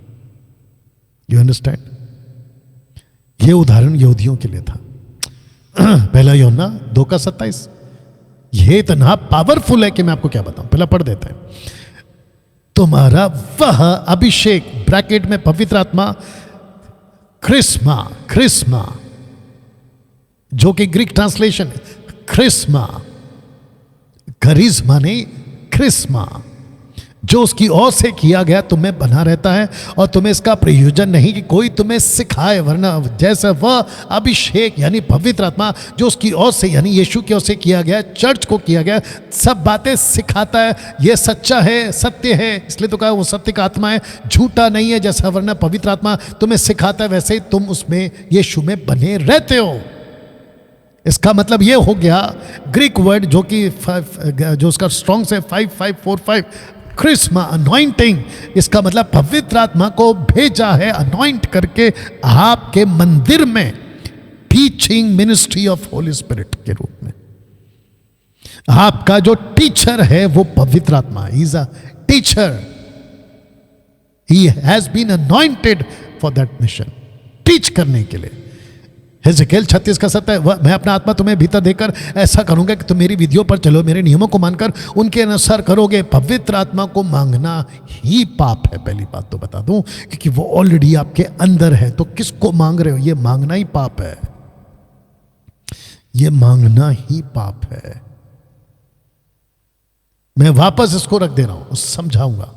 You understand? ये उदाहरण यहूदियों के लिए था। पहला यूहन्ना 2:27। ये इतना पावरफुल है कि मैं आपको क्या बताऊं। पहला पढ़ देते हैं। तुम्हारा वह अभिषेक, ब्रैकेट में पवित्र आत्मा, क्रिस्मा जो कि ग्रीक ट्रांसलेशन है, क्रिस्मा, करिश्मा नहीं, क्रिस्मा, जो उसकी ओर से किया गया तुम्हें बना रहता है, और तुम्हें इसका प्रयोजन नहीं कि कोई तुम्हें सिखाए, वरना जैसा वह अभिषेक यानी पवित्र आत्मा जो उसकी ओर से यानी यीशु की ओर से किया गया, चर्च को किया गया, सब बातें सिखाता है। यह सच्चा है, सत्य है, इसलिए तो कहा वो सत्य का आत्मा है, झूठा नहीं है। जैसा वरना पवित्र आत्मा तुम्हें सिखाता है, वैसे ही तुम उसमें यीशु में बने रहते हो। इसका मतलब यह हो गया, ग्रीक वर्ड जो कि जो उसका स्ट्रॉन्ग से 5545, क्रिस्मा, अनॉइंटिंग, इसका मतलब पवित्र आत्मा को भेजा है अनॉइंट करके आपके मंदिर में, teaching ministry of Holi Spirit के रूप में। आपका जो टीचर है वो पवित्र आत्मा, he is a teacher, he has been anointed for that mission, teach करने के लिए। हिजकियेल 36:7 है, मैं अपना आत्मा तुम्हें भीतर देकर ऐसा करूंगा कि तुम मेरी विधियों पर चलो, मेरे नियमों को मानकर उनके अनुसार करोगे। पवित्र आत्मा को मांगना ही पाप है। पहली बात तो बता दूं, क्योंकि वो ऑलरेडी आपके अंदर है, तो किसको मांग रहे हो? ये मांगना ही पाप है, ये मांगना ही पाप है। मैं वापस इसको रख दे रहा हूं, समझाऊंगा।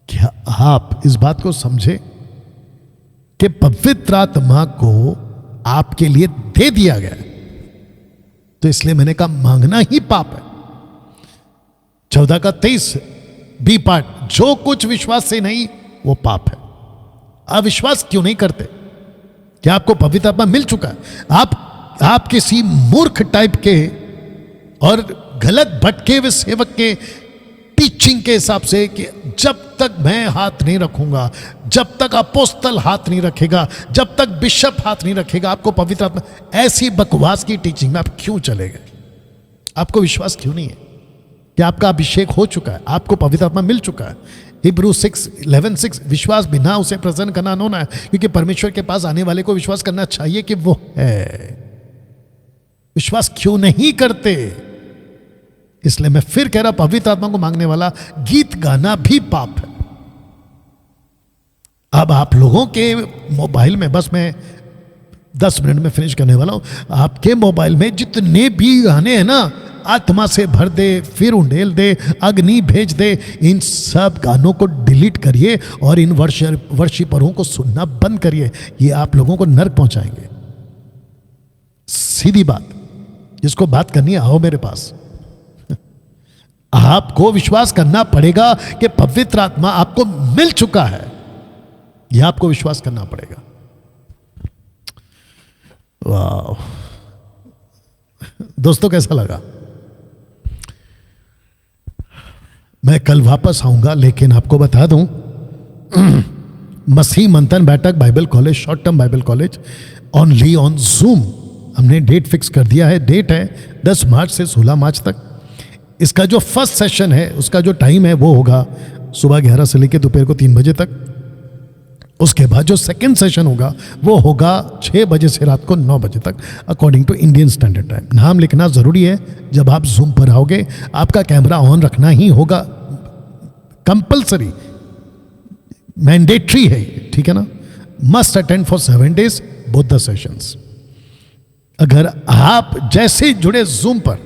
क्या आप इस बात को समझे कि पवित्र आत्मा को आपके लिए दे दिया गया है, तो इसलिए मैंने कहा मांगना ही पाप है। 14:23 बी पार्ट, जो कुछ विश्वास से नहीं वो पाप है। अविश्वास क्यों नहीं करते? क्या आपको पवित्र आत्मा मिल चुका है? आप किसी मूर्ख टाइप के और गलत भटके हुए सेवक के टीचिंग के हिसाब से कि जब तक मैं हाथ नहीं रखूंगा, जब तक अपोस्तल हाथ नहीं रखेगा, जब तक बिशप हाथ नहीं रखेगा, आपको पवित्र आत्मा, ऐसी बकवास की टीचिंग में आप क्यों चले गए? आपको विश्वास क्यों नहीं है कि आपका अभिषेक हो चुका है, आपको पवित्र आत्मा मिल चुका है? हिब्रू 6:11 विश्वास बिना उसे प्रसन्न करना अनहोना है, क्योंकि परमेश्वर के पास आने वाले को विश्वास करना चाहिए कि वो है। विश्वास क्यों नहीं करते? इसलिए मैं फिर कह रहा, पवित्र आत्मा को मांगने वाला गीत गाना भी पाप है। अब आप लोगों के मोबाइल में, बस मैं 10 मिनट में फिनिश करने वाला हूं, आपके मोबाइल में जितने भी गाने हैं ना, आत्मा से भर दे, फिर उंडेल दे, अग्नि भेज दे, इन सब गानों को डिलीट करिए और इन वर्शिपरों को सुनना बंद करिए। ये आप लोगों को नरक पहुंचाएंगे। सीधी बात, जिसको बात करनी है आओ मेरे पास। आपको विश्वास करना पड़ेगा कि पवित्र आत्मा आपको मिल चुका है, यह आपको विश्वास करना पड़ेगा। वाह दोस्तों, कैसा लगा? मैं कल वापस आऊंगा, लेकिन आपको बता दूं, मसीह मंथन बैठक Bible college, short term Bible college, only on zoom. हमने डेट फिक्स कर दिया है। डेट है 10 मार्च से 16 मार्च तक। इसका जो फर्स्ट सेशन है उसका जो टाइम है वो होगा सुबह 11 से लेकर दोपहर को 3 बजे तक। उसके बाद जो सेकंड सेशन होगा वो होगा 6 बजे से रात को 9 बजे तक according to Indian standard time. नाम लिखना ज़रूरी है। जब आप जूम पर आओगे आपका कैमरा ऑन रखना ही होगा, कंपल्सरी, मैंडेटरी है, ठीक है ना। Must attend for 7 days both the sessions. अगर आप जैसे जुड़े जूम पर,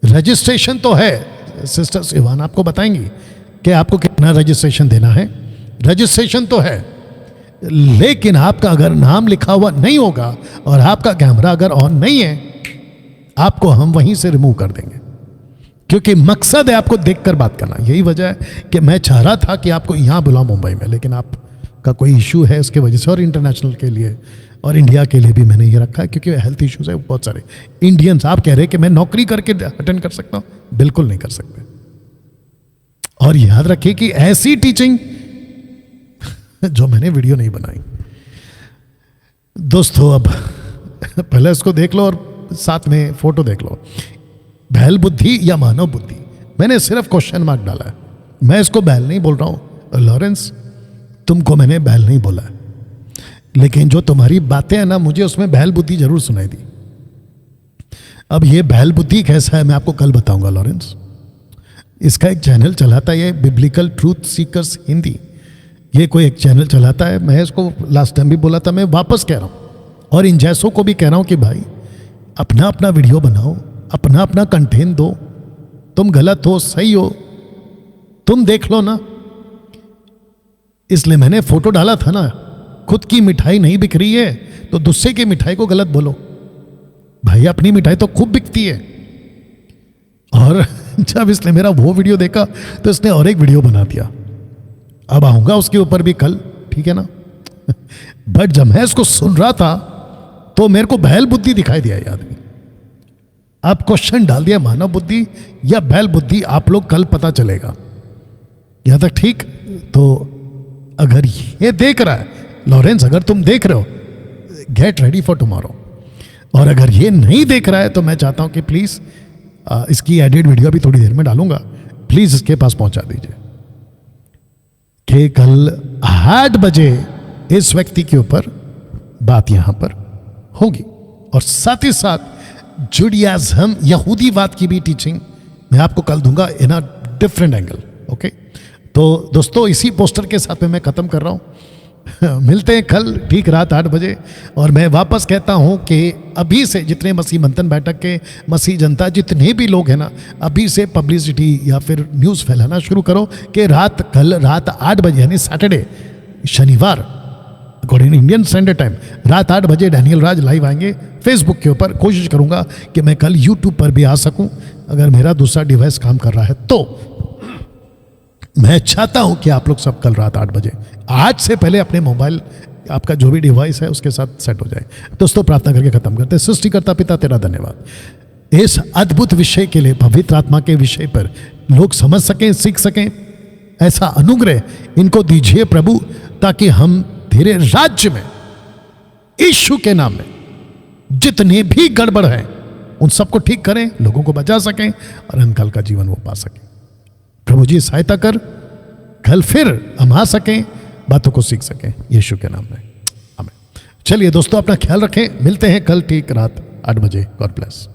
रजिस्ट्रेशन तो है, सिस्टर सिवान आपको बताएंगी कि आपको कितना रजिस्ट्रेशन देना है। रजिस्ट्रेशन तो है, लेकिन आपका अगर नाम लिखा हुआ नहीं होगा और आपका कैमरा अगर ऑन नहीं है, आपको हम वहीं से रिमूव कर देंगे, क्योंकि मकसद है आपको देखकर बात करना। यही वजह है कि मैं चाह रहा था कि आपको यहाँ बुलाऊं मुंबई में, लेकिन आपका कोई इशू है उसके वजह से, और इंटरनेशनल के लिए और इंडिया के लिए भी मैंने ये रखा है, क्योंकि हेल्थ इश्यूज है बहुत सारे। इंडियंस आप कह रहे हैं कि मैं नौकरी करके अटेंड कर सकता हूं, बिल्कुल नहीं कर सकते। और याद रखिए कि ऐसी टीचिंग जो मैंने वीडियो नहीं बनाई। दोस्तों अब पहले इसको देख लो और साथ में फोटो देख लो। बैल बुद्धि या मानव बुद्धि, मैंने सिर्फ क्वेश्चन मार्क डाला है। मैं इसको बैल नहीं बोल रहा हूं लॉरेंस, तुमको मैंने बैल नहीं बोला है, लेकिन जो तुम्हारी बातें हैं ना, मुझे उसमें बैल बुद्धि जरूर सुनाई दी। अब ये बैल बुद्धि कैसा है मैं आपको कल बताऊंगा लॉरेंस। इसका एक चैनल चलाता है, ये बिब्लिकल ट्रूथ सीकर्स हिंदी, ये कोई एक चैनल चलाता है। मैं इसको लास्ट टाइम भी बोला था, मैं वापस कह रहा हूं, और इन जैसों को भी कह रहा हूं कि भाई अपना अपना वीडियो बनाओ, अपना अपना कंटेंट दो। तुम गलत हो सही हो तुम देख लो ना। इसलिए मैंने फोटो डाला था ना, खुद की मिठाई नहीं बिक रही है तो दूसरे की मिठाई को गलत बोलो। भाई अपनी मिठाई तो खूब बिकती है। और जब इसने मेरा वो वीडियो देखा तो इसने और एक वीडियो बना दिया। अब आऊंगा उसके ऊपर भी कल, ठीक है ना। बट जब मैं इसको सुन रहा था तो मेरे को बैल बुद्धि दिखाई दिया ये आदमी। अब क्वेश्चन डाल दिया मानव बुद्धि या बैल बुद्धि, आप लोग कल पता चलेगा। यहां तक ठीक। तो अगर ये देख रहा है लॉरेंस, अगर तुम देख रहे हो, गेट रेडी फॉर टुमारो। और अगर ये नहीं देख रहा है तो मैं चाहता हूं कि प्लीज इसकी एडिट वीडियो भी थोड़ी देर में डालूंगा, प्लीज इसके पास पहुंचा दीजिए कि कल 8 बजे इस व्यक्ति के ऊपर बात यहां पर होगी। और साथ ही साथ जुडियाज़म, यहूदीवाद की भी टीचिंग मैं आपको कल दूंगा इन अ डिफरेंट एंगल। ओके, तो दोस्तों इसी पोस्टर के साथ में मैं खत्म कर रहा हूं। मिलते हैं कल ठीक रात 8 बजे। और मैं वापस कहता हूं कि अभी से जितने मसीह मंथन बैठक के मसीह जनता जितने भी लोग हैं ना, अभी से पब्लिसिटी या फिर न्यूज़ फैलाना शुरू करो कि कल रात 8 बजे यानी सैटरडे, शनिवार, अकॉर्डिंग इंडियन स्टैंडर्ड टाइम रात 8 बजे डैनियल राज लाइव आएंगे फेसबुक के ऊपर। कोशिश करूंगा कि मैं कल यूट्यूब पर भी आ सकूं, अगर मेरा दूसरा डिवाइस काम कर रहा है तो। मैं चाहता हूं कि आप लोग सब कल रात 8 बजे, आज से पहले अपने मोबाइल, आपका जो भी डिवाइस है उसके साथ सेट हो जाए। दोस्तों प्रार्थना करके खत्म करते हैं। सृष्टिकर्ता पिता तेरा धन्यवाद इस अद्भुत विषय के लिए, पवित्र आत्मा के विषय पर लोग समझ सकें, सीख सकें, ऐसा अनुग्रह इनको दीजिए प्रभु, ताकि हम तेरे राज्य में यीशु के नाम में जितने भी गड़बड़ हैं उन सबको ठीक करें, लोगों को बचा सकें और अनकाल का जीवन वो पा सकें। प्रभु जी सहायता कर, कल फिर हम आ सकें, बातों को सीख सकें यीशु के नाम में, आमीन। चलिए दोस्तों अपना ख्याल रखें, मिलते हैं कल ठीक रात 8 बजे। God bless.